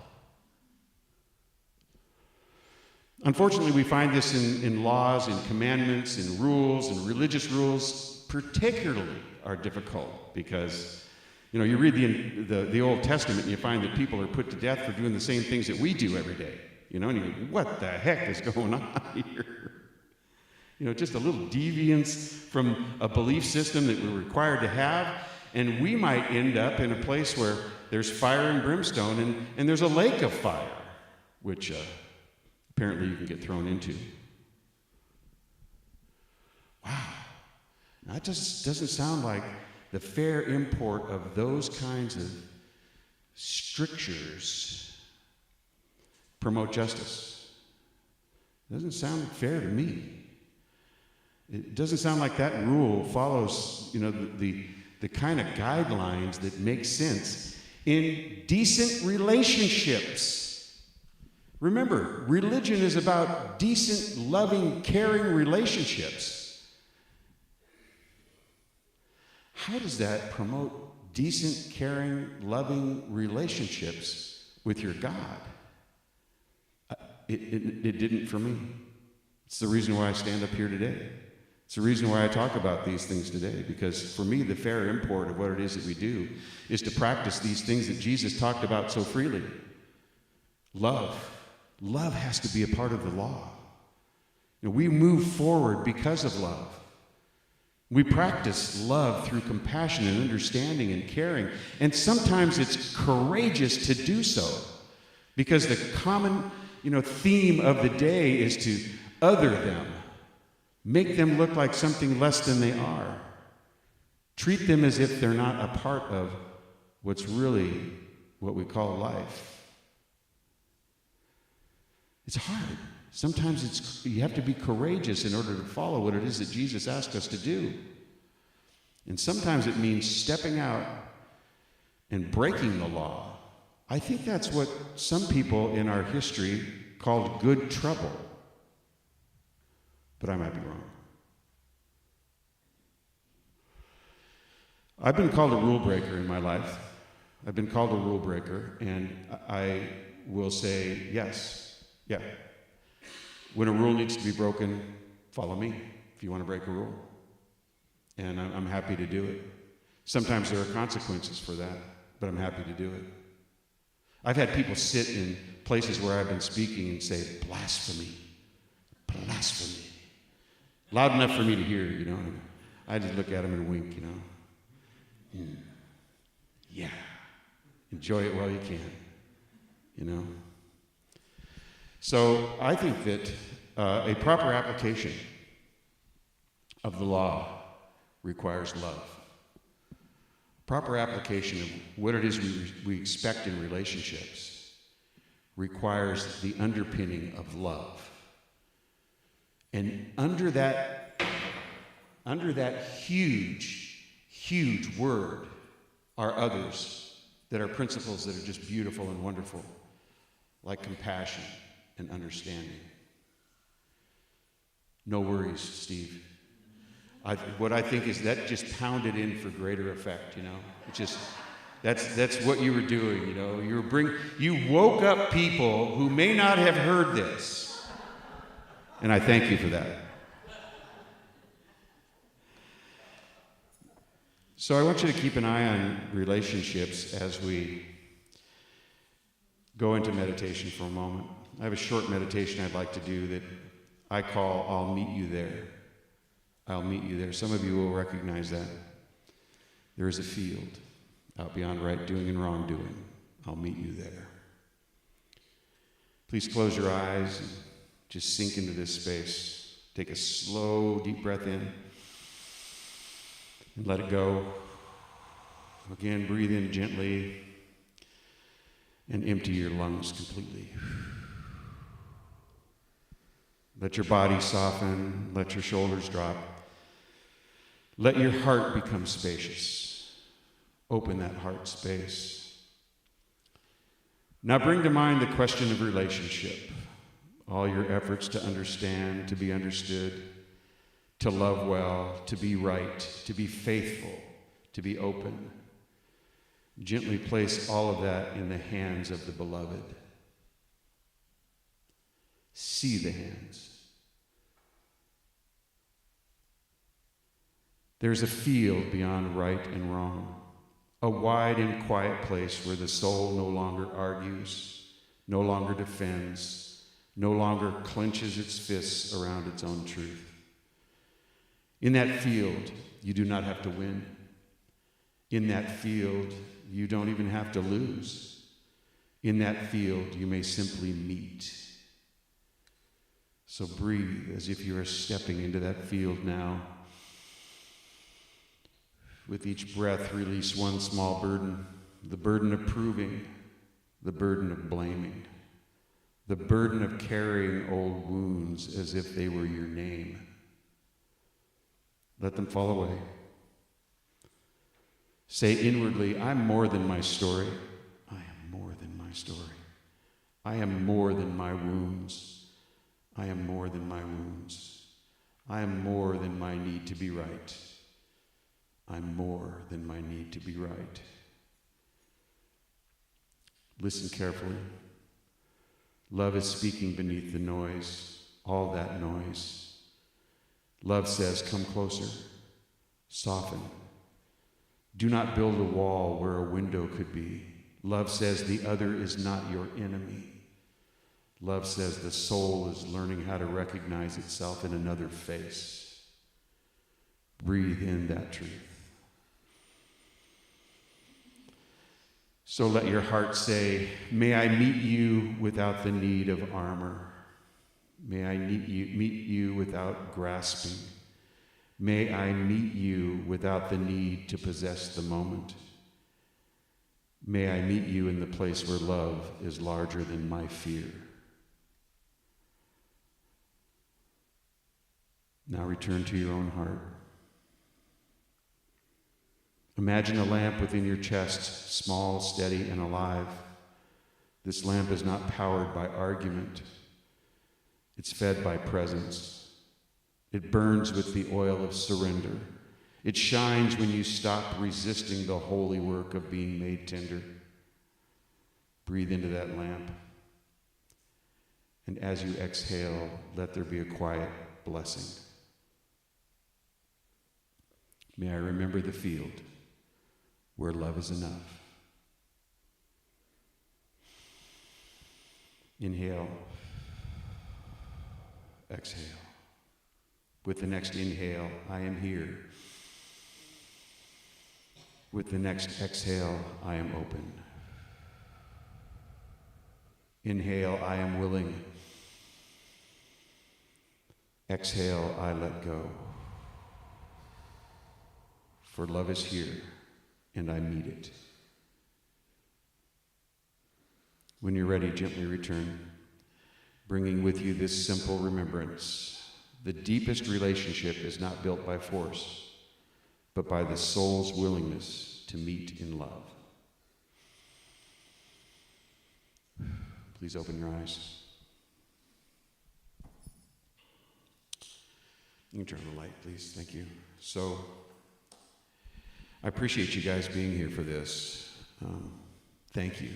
Unfortunately, we find this in laws, in commandments, in rules, and religious rules particularly are difficult because you read the Old Testament and you find that people are put to death for doing the same things that we do every day. And you go, what the heck is going on here? Just a little deviance from a belief system that we're required to have, and we might end up in a place where there's fire and brimstone, and there's a lake of fire, which apparently you can get thrown into. Wow. Now, that just doesn't sound like the fair import of those kinds of strictures promote justice. It doesn't sound fair to me. It doesn't sound like that rule follows, the kind of guidelines that make sense in decent relationships. Remember, religion is about decent, loving, caring relationships. How does that promote decent, caring, loving relationships with your God? It didn't for me. It's the reason why I stand up here today. It's the reason why I talk about these things today, because for me, the fair import of what it is that we do is to practice these things that Jesus talked about so freely. Love love has to be a part of the law. We move forward because of love. We practice love through compassion and understanding and caring. And sometimes it's courageous to do so, because the common, theme of the day is to other them, make them look like something less than they are, treat them as if they're not a part of what's really what we call life. It's hard. Sometimes you have to be courageous in order to follow what it is that Jesus asked us to do. And sometimes it means stepping out and breaking the law. I think that's what some people in our history called good trouble. But I might be wrong. I've been called a rule breaker in my life. I've been called a rule breaker, and I will say yes. Yeah. When a rule needs to be broken, follow me if you want to break a rule. And I'm happy to do it. Sometimes there are consequences for that, but I'm happy to do it. I've had people sit in places where I've been speaking and say, blasphemy, blasphemy. Loud enough for me to hear, I just look at them and wink, Yeah. Enjoy it while you can, So I think that a proper application of the law requires love. Proper application of what it is we expect in relationships requires the underpinning of love. And under that huge, huge word are others that are principles that are just beautiful and wonderful, like compassion and understanding. No worries, Steve. What I think is that just pounded in for greater effect, It just that's what you were doing, You woke up people who may not have heard this. And I thank you for that. So I want you to keep an eye on relationships as we go into meditation for a moment. I have a short meditation I'd like to do that I call I'll Meet You There. I'll meet you there. Some of you will recognize that. There is a field out beyond right doing and wrongdoing. I'll meet you there. Please close your eyes and just sink into this space. Take a slow, deep breath in and let it go. Again, breathe in gently and empty your lungs completely. Let your body soften. Let your shoulders drop. Let your heart become spacious. Open that heart space. Now bring to mind the question of relationship. All your efforts to understand, to be understood, to love well, to be right, to be faithful, to be open. Gently place all of that in the hands of the beloved. See the hands. There's a field beyond right and wrong, a wide and quiet place where the soul no longer argues, no longer defends, no longer clenches its fists around its own truth. In that field, you do not have to win. In that field, you don't even have to lose. In that field, you may simply meet. So breathe as if you are stepping into that field now. With each breath, release one small burden, the burden of proving, the burden of blaming, the burden of carrying old wounds as if they were your name. Let them fall away. Say inwardly, I'm more than my story. I am more than my story. I am more than my wounds. I am more than my wounds. I am more than my need to be right. I'm more than my need to be right. Listen carefully. Love is speaking beneath the noise, all that noise. Love says, come closer, soften. Do not build a wall where a window could be. Love says the other is not your enemy. Love says the soul is learning how to recognize itself in another face. Breathe in that truth. So let your heart say, may I meet you without the need of armor. May I meet you without grasping. May I meet you without the need to possess the moment. May I meet you in the place where love is larger than my fear. Now return to your own heart. Imagine a lamp within your chest, small, steady, and alive. This lamp is not powered by argument. It's fed by presence. It burns with the oil of surrender. It shines when you stop resisting the holy work of being made tender. Breathe into that lamp. And as you exhale, let there be a quiet blessing. May I remember the field where love is enough. Inhale. Exhale. With the next inhale, I am here. With the next exhale, I am open. Inhale, I am willing. Exhale, I let go. For love is here, and I meet it. When you're ready, gently return, bringing with you this simple remembrance. The deepest relationship is not built by force, but by the soul's willingness to meet in love. Please open your eyes. You can turn on the light, please. Thank you. So, I appreciate you guys being here for this. Thank you.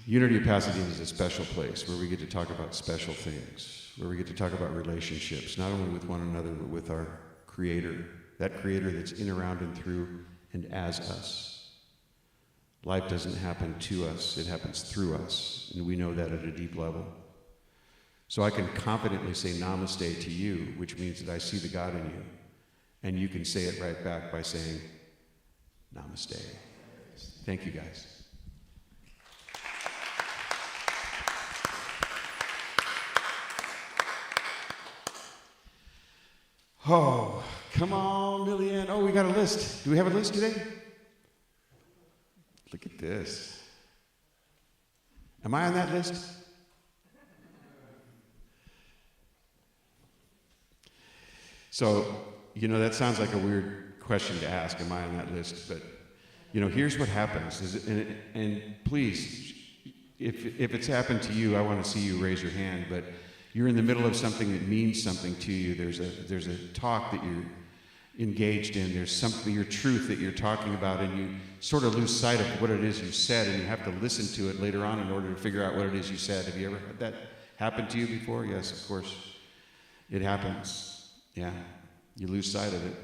Unity of Pasadena is a special place where we get to talk about special things, where we get to talk about relationships, not only with one another, but with our Creator, that Creator that's in, around, and through, and as us. Life doesn't happen to us, it happens through us, and we know that at a deep level. So I can confidently say namaste to you, which means that I see the God in you. And you can say it right back by saying, namaste. Thank you, guys. Oh, come on, Millian. Oh, we got a list. Do we have a list today? Look at this. Am I on that list? So, that sounds like a weird question to ask, am I on that list? But, here's what happens. And please, if it's happened to you, I want to see you raise your hand, but you're in the middle of something that means something to you. There's a talk that you're engaged in. There's something, your truth that you're talking about, and you sort of lose sight of what it is you said, and you have to listen to it later on in order to figure out what it is you said. Have you ever had that happen to you before? Yes, of course. It happens. Yeah, you lose sight of it.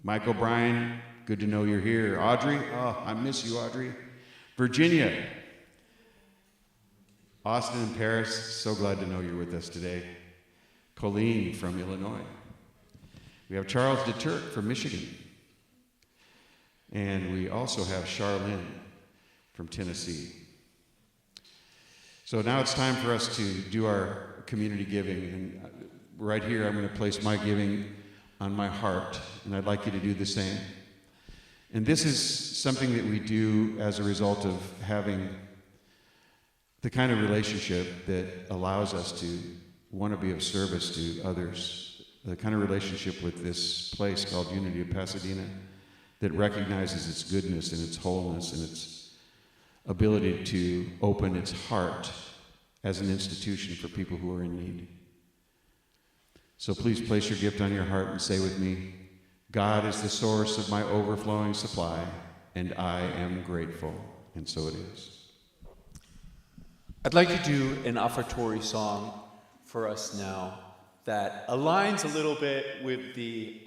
Mike O'Brien, good to know you're here. Audrey, oh, I miss you, Audrey. Virginia. Austin and Paris, so glad to know you're with us today. Colleen from Illinois. We have Charles DeTurk from Michigan. And we also have Charlene from Tennessee. So now it's time for us to do our community giving. And right here, I'm going to place my giving on my heart, and I'd like you to do the same. And this is something that we do as a result of having the kind of relationship that allows us to want to be of service to others, the kind of relationship with this place called Unity of Pasadena that recognizes its goodness and its wholeness and its ability to open its heart as an institution for people who are in need. So please place your gift on your heart and say with me, God is the source of my overflowing supply, and I am grateful. And so it is. I'd like to do an offertory song for us now that aligns a little bit with the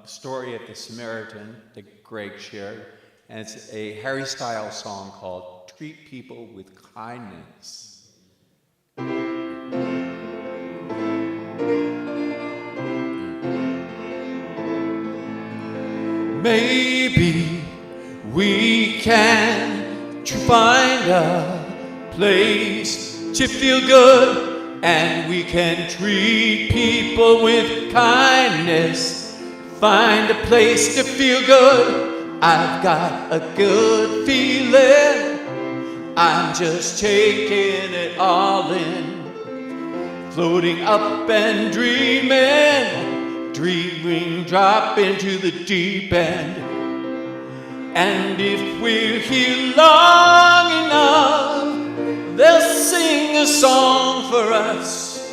story of the Samaritan that Greg shared, and it's a Harry Styles song called Treat People with Kindness. Maybe we can find a place to feel good, and we can treat people with kindness. Find a place to feel good. I've got a good feeling. I'm just taking it all in, floating up and dreaming, drop into the deep end. And if we're here long enough, they'll sing a song for us,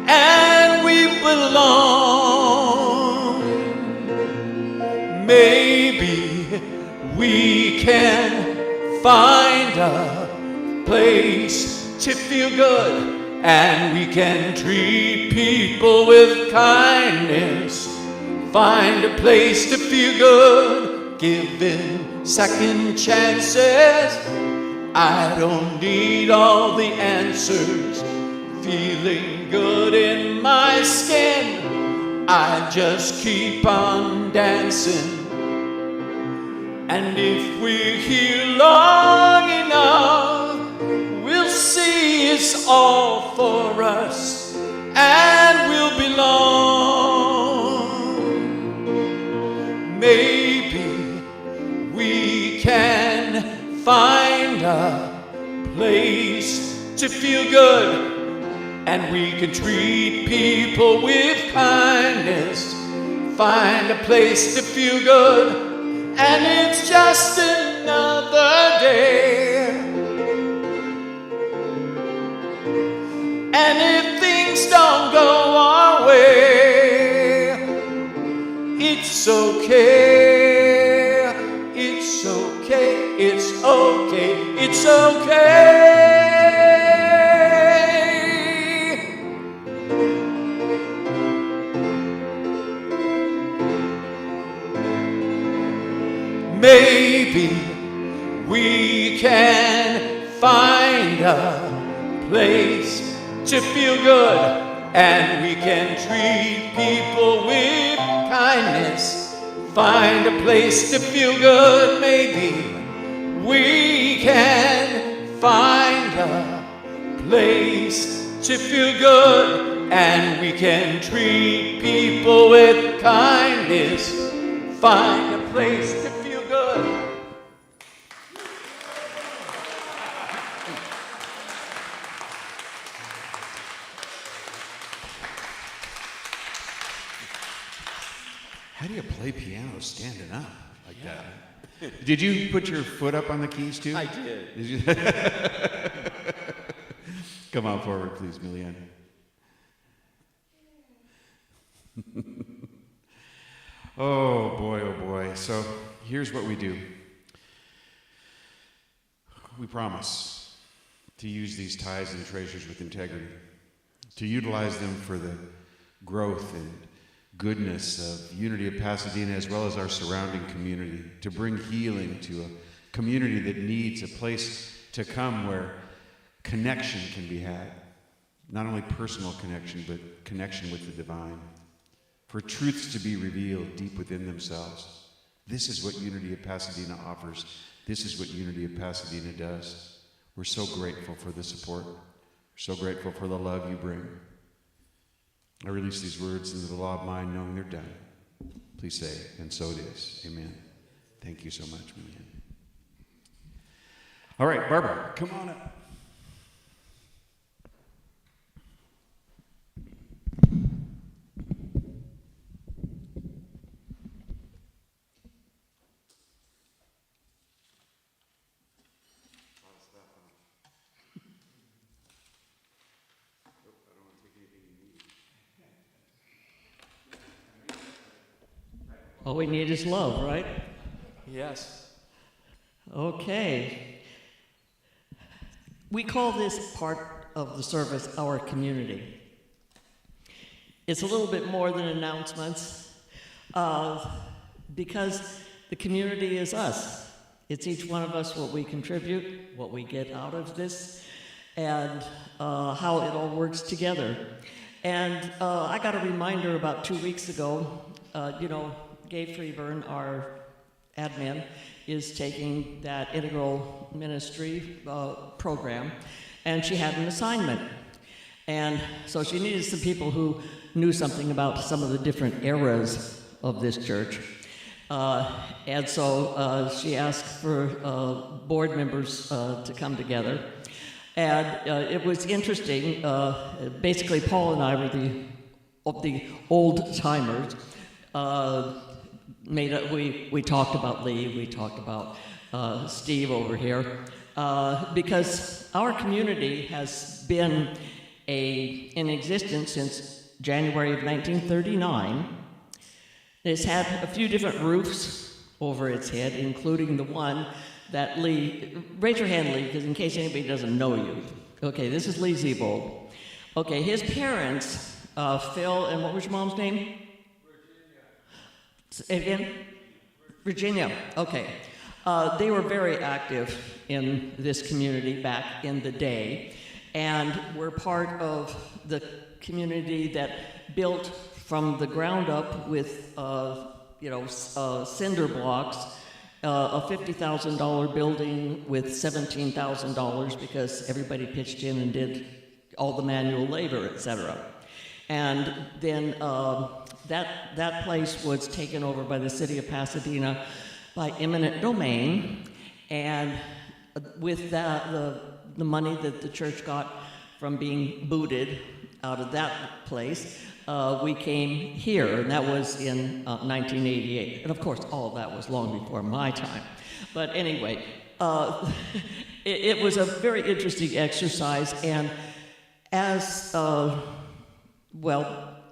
and we belong. Maybe we can find a place to feel good, and we can treat people with kindness. Find a place to feel good, giving second chances. I don't need all the answers. Feeling good in my skin, I just keep on dancing. And if we're here long enough, we'll see it's all for us, and we'll belong. Maybe we can find a place to feel good, and we can treat people with kindness. Find a place to feel good, and it's just another day. And if things don't go our way, it's okay. It's okay. It's okay. It's okay. Maybe we can find a place to feel good, and we can treat people with kindness. Find a place to feel good. Maybe we can find a place to feel good, and we can treat people with kindness. Find a place to feel good. How do you play piano standing up like that? Did you put your foot up on the keys too? I did. Did you? Come on forward, please, Millian. Oh boy. So here's what we do. We promise to use these tithes and treasures with integrity, to utilize them for the growth and goodness of Unity of Pasadena, as well as our surrounding community, to bring healing to a community that needs a place to come where connection can be had. Not only personal connection, but connection with the divine. For truths to be revealed deep within themselves. This is what Unity of Pasadena offers. This is what Unity of Pasadena does. We're so grateful for the support. We're so grateful for the love you bring. I release these words into the law of mind, knowing they're done. Please say, and so it is. Amen. Thank you so much, Millian. All right, Barbara, come on up. All we need is love, right? Yes. Okay. We call this part of the service our community. It's a little bit more than announcements because the community is us. It's each one of us what we contribute, what we get out of this, and how it all works together. And I got a reminder about 2 weeks ago. Gabe Freeburn, our admin, is taking that integral ministry program, and she had an assignment. And so she needed some people who knew something about some of the different eras of this church. And so she asked for board members to come together. And it was interesting. Basically, Paul and I were the old timers. We talked about Lee, we talked about Steve over here, because our community has been in existence since January of 1939. It's had a few different roofs over its head, including the one that Lee, raise your hand, Lee, because in case anybody doesn't know you. Okay, this is Lee Zebold. Okay, his parents, Phil, and what was your mom's name? Virginia. Say it again? Virginia, okay. They were very active in this community back in the day, and were part of the community that built from the ground up with, cinder blocks, a $50,000 building with $17,000 because everybody pitched in and did all the manual labor, etc. And then that place was taken over by the city of Pasadena by eminent domain, and with that, the money that the church got from being booted out of that place, we came here, and that was in 1988. And of course, all of that was long before my time. But anyway, it was a very interesting exercise, and as,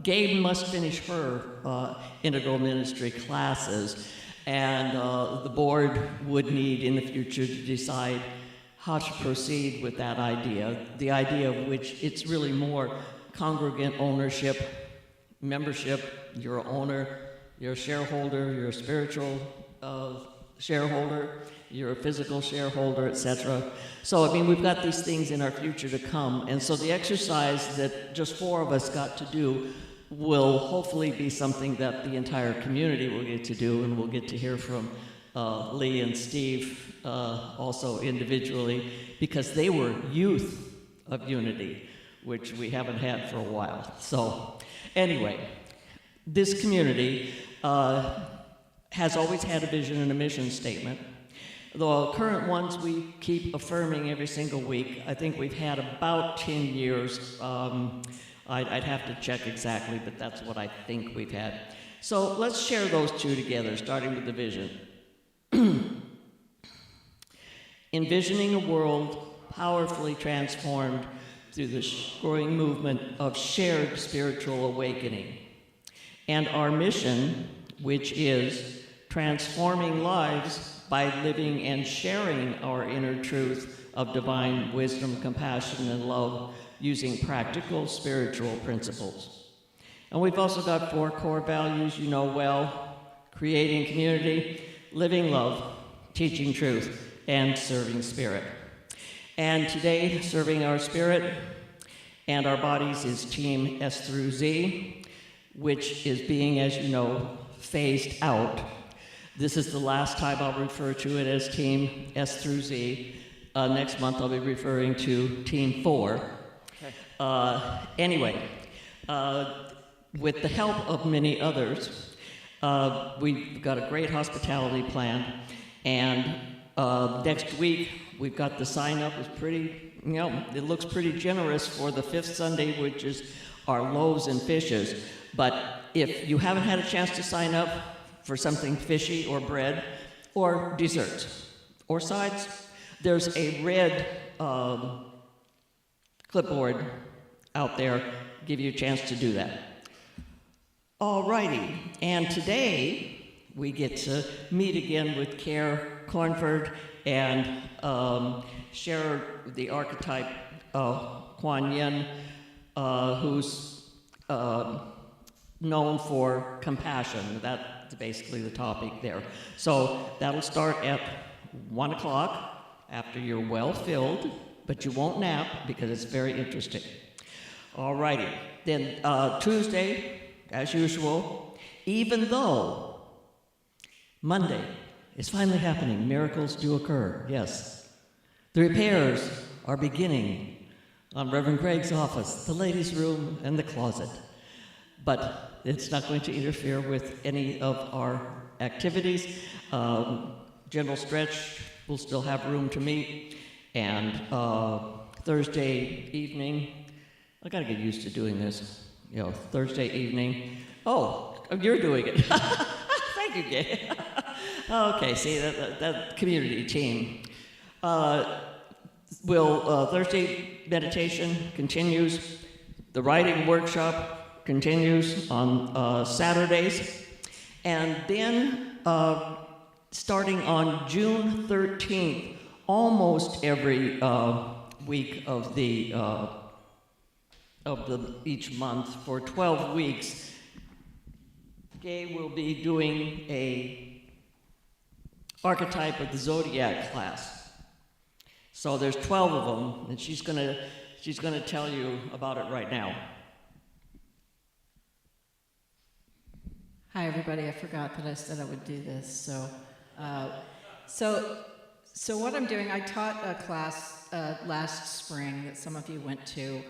Gabe must finish her integral ministry classes, and the board would need in the future to decide how to proceed with that idea, the idea of which it's really more congregant ownership, membership. You're an owner, you're a shareholder, you're a spiritual shareholder, you're a physical shareholder, etc. So, we've got these things in our future to come, and so the exercise that just 4 of us got to do will hopefully be something that the entire community will get to do, and we'll get to hear from Lee and Steve also individually, because they were youth of Unity, which we haven't had for a while. So anyway, this community has always had a vision and a mission statement. The current ones we keep affirming every single week. I think we've had about 10 years. I'd have to check exactly, but that's what I think we've had. So let's share those two together, starting with the vision. Envisioning a world powerfully transformed through the growing movement of shared spiritual awakening. And our mission, which is transforming lives by living and sharing our inner truth of divine wisdom, compassion, and love using practical spiritual principles. And we've also got 4 core values you know well: creating community, living love, teaching truth, and serving spirit. And today, serving our spirit and our bodies is Team S through Z, which is being, as you know, phased out. This is the last time I'll refer to it as Team S through Z. Next month I'll be referring to Team 4. Okay. Anyway, with the help of many others, we've got a great hospitality plan, and next week we've got the sign-up is pretty, it looks pretty generous for the 5th Sunday, which is our loaves and fishes. But if you haven't had a chance to sign up for something fishy or bread or desserts or sides, there's a red clipboard out there, give you a chance to do that. Alrighty, and today we get to meet again with Care Cornford and share the archetype Kuan Yin, who's known for compassion. That's basically the topic there. So that'll start at 1 o'clock, after you're well filled, but you won't nap because it's very interesting. All righty. Then Tuesday, as usual, even though Monday is finally happening, miracles do occur, yes. The repairs are beginning on Reverend Craig's office, the ladies' room, and the closet. But it's not going to interfere with any of our activities. General Stretch will still have room to meet. And Thursday evening, I gotta get used to doing this. Thursday evening. Oh, you're doing it. Thank you, Gay. Okay, see, that community team. Thursday meditation continues. The writing workshop continues on Saturdays. And then starting on June 13th, almost every week of each month for 12 weeks, Gay will be doing a archetype of the zodiac class. So there's 12 of them, and she's gonna tell you about it right now. Hi, everybody. I forgot that I said I would do this. So what I'm doing, I taught a class last spring that some of you went to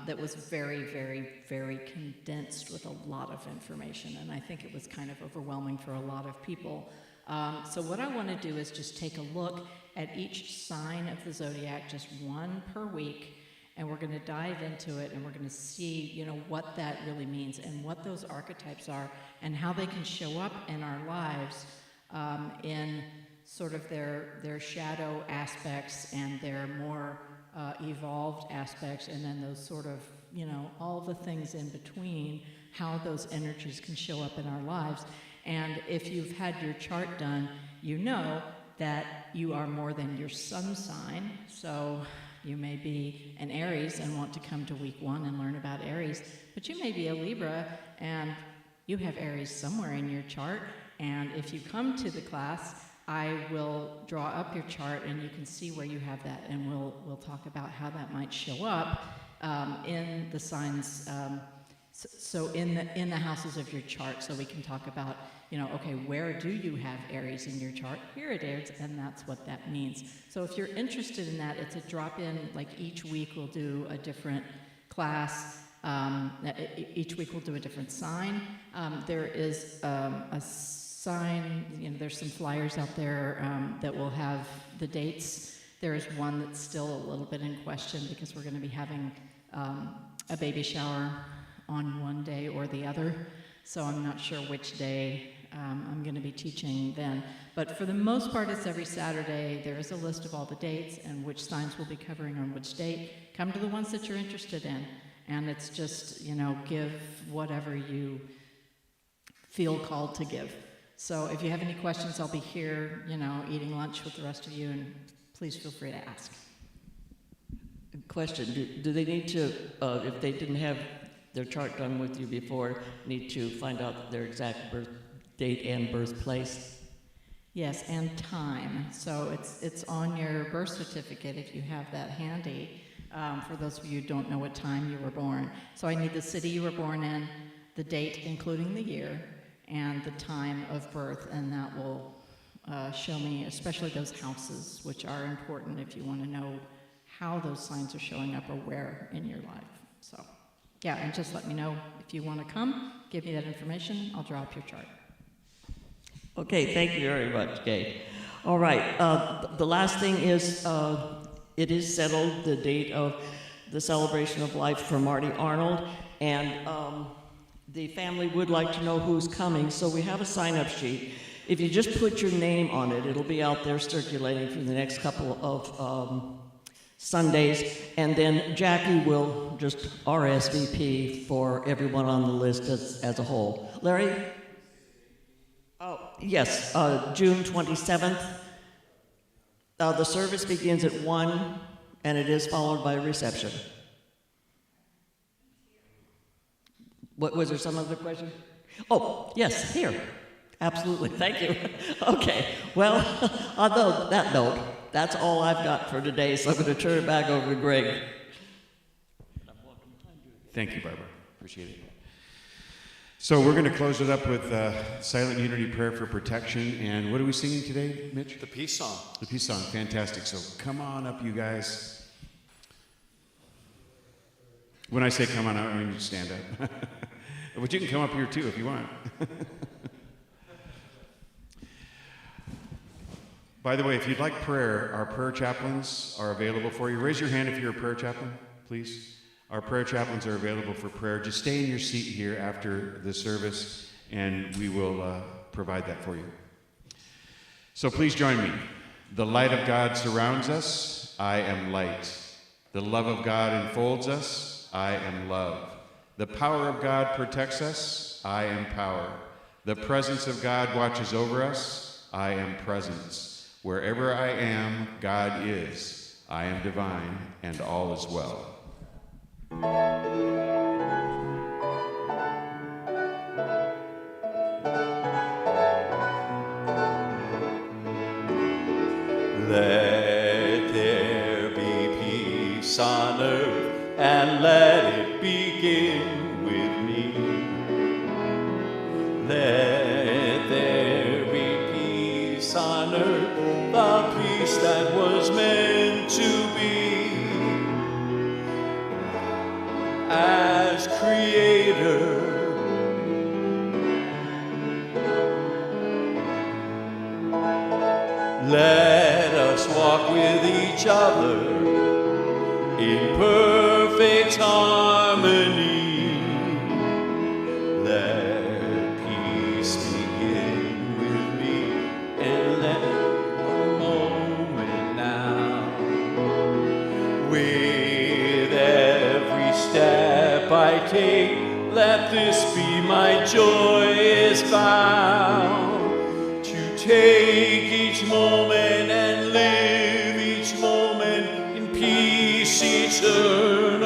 that was very, very, very condensed with a lot of information, and I think it was kind of overwhelming for a lot of people. So what I want to do is just take a look at each sign of the zodiac, just one per week, and we're going to dive into it, and we're going to see, what that really means and what those archetypes are and how they can show up in our lives in sort of their shadow aspects and their more evolved aspects, and then those sort of, all the things in between, how those energies can show up in our lives. And if you've had your chart done, you know that you are more than your sun sign. So you may be an Aries and want to come to week 1 and learn about Aries, but you may be a Libra and you have Aries somewhere in your chart. And if you come to the class, I will draw up your chart and you can see where you have that, and we'll talk about how that might show up in the signs. So in the houses of your chart, so we can talk about, okay, where do you have Aries in your chart? Here it is, and that's what that means. So if you're interested in that, it's a drop-in, like each week we'll do a different class. Each week we'll do a different sign. There is a sign, there's some flyers out there that will have the dates. There is one that's still a little bit in question because we're going to be having a baby shower on one day or the other, so I'm not sure which day I'm going to be teaching then. But for the most part, it's every Saturday. There is a list of all the dates and which signs we'll be covering on which date. Come to the ones that you're interested in, and it's just, give whatever you feel called to give. So if you have any questions, I'll be here, eating lunch with the rest of you, and please feel free to ask. Question, do they need to, if they didn't have their chart done with you before, need to find out their exact birth date and birthplace? Yes, and time. So it's on your birth certificate if you have that handy. For those of you who don't know what time you were born. So I need the city you were born in, the date including the year, and the time of birth, and that will show me especially those houses, which are important if you want to know how those signs are showing up or where in your life. So yeah, and just let me know if you want to come, give me that information, I'll draw up your chart. Okay, thank you very much, Kay. All right, the last thing is, it is settled, the date of the celebration of life for Marty Arnold, and the family would like to know who's coming, so we have a sign-up sheet. If you just put your name on it, it'll be out there circulating for the next couple of Sundays, and then Jackie will just RSVP for everyone on the list as a whole. Larry? Oh, yes, June 27th. The service begins at 1, and it is followed by a reception. What was there some other question? Oh, yes, here. Absolutely, thank you. Okay, well, on that note, that's all I've got for today, so I'm going to turn it back over to Greg. Thank you, Barbara. Appreciate it. So we're going to close it up with Silent Unity Prayer for Protection. And what are we singing today, Mitch? The peace song. The peace song. Fantastic. So come on up, you guys. When I say come on up, I mean stand up. But you can come up here too if you want. By the way, if you'd like prayer, our prayer chaplains are available for you. Raise your hand if you're a prayer chaplain, please. Our prayer chaplains are available for prayer. Just stay in your seat here after the service, and we will provide that for you. So please join me. The light of God surrounds us. I am light. The love of God enfolds us. I am love. The power of God protects us. I am power. The presence of God watches over us. I am presence. Wherever I am, God is. I am divine, and all is well. Let there be peace on earth, and let it begin with me. Let there be peace on earth, the peace that was meant to be. As Creator, let us walk with each other in perfect harmony. Let peace begin with me, and let a moment now. With every step I take, let this be my joyous vow. To take each moment and live each moment in peace eternal.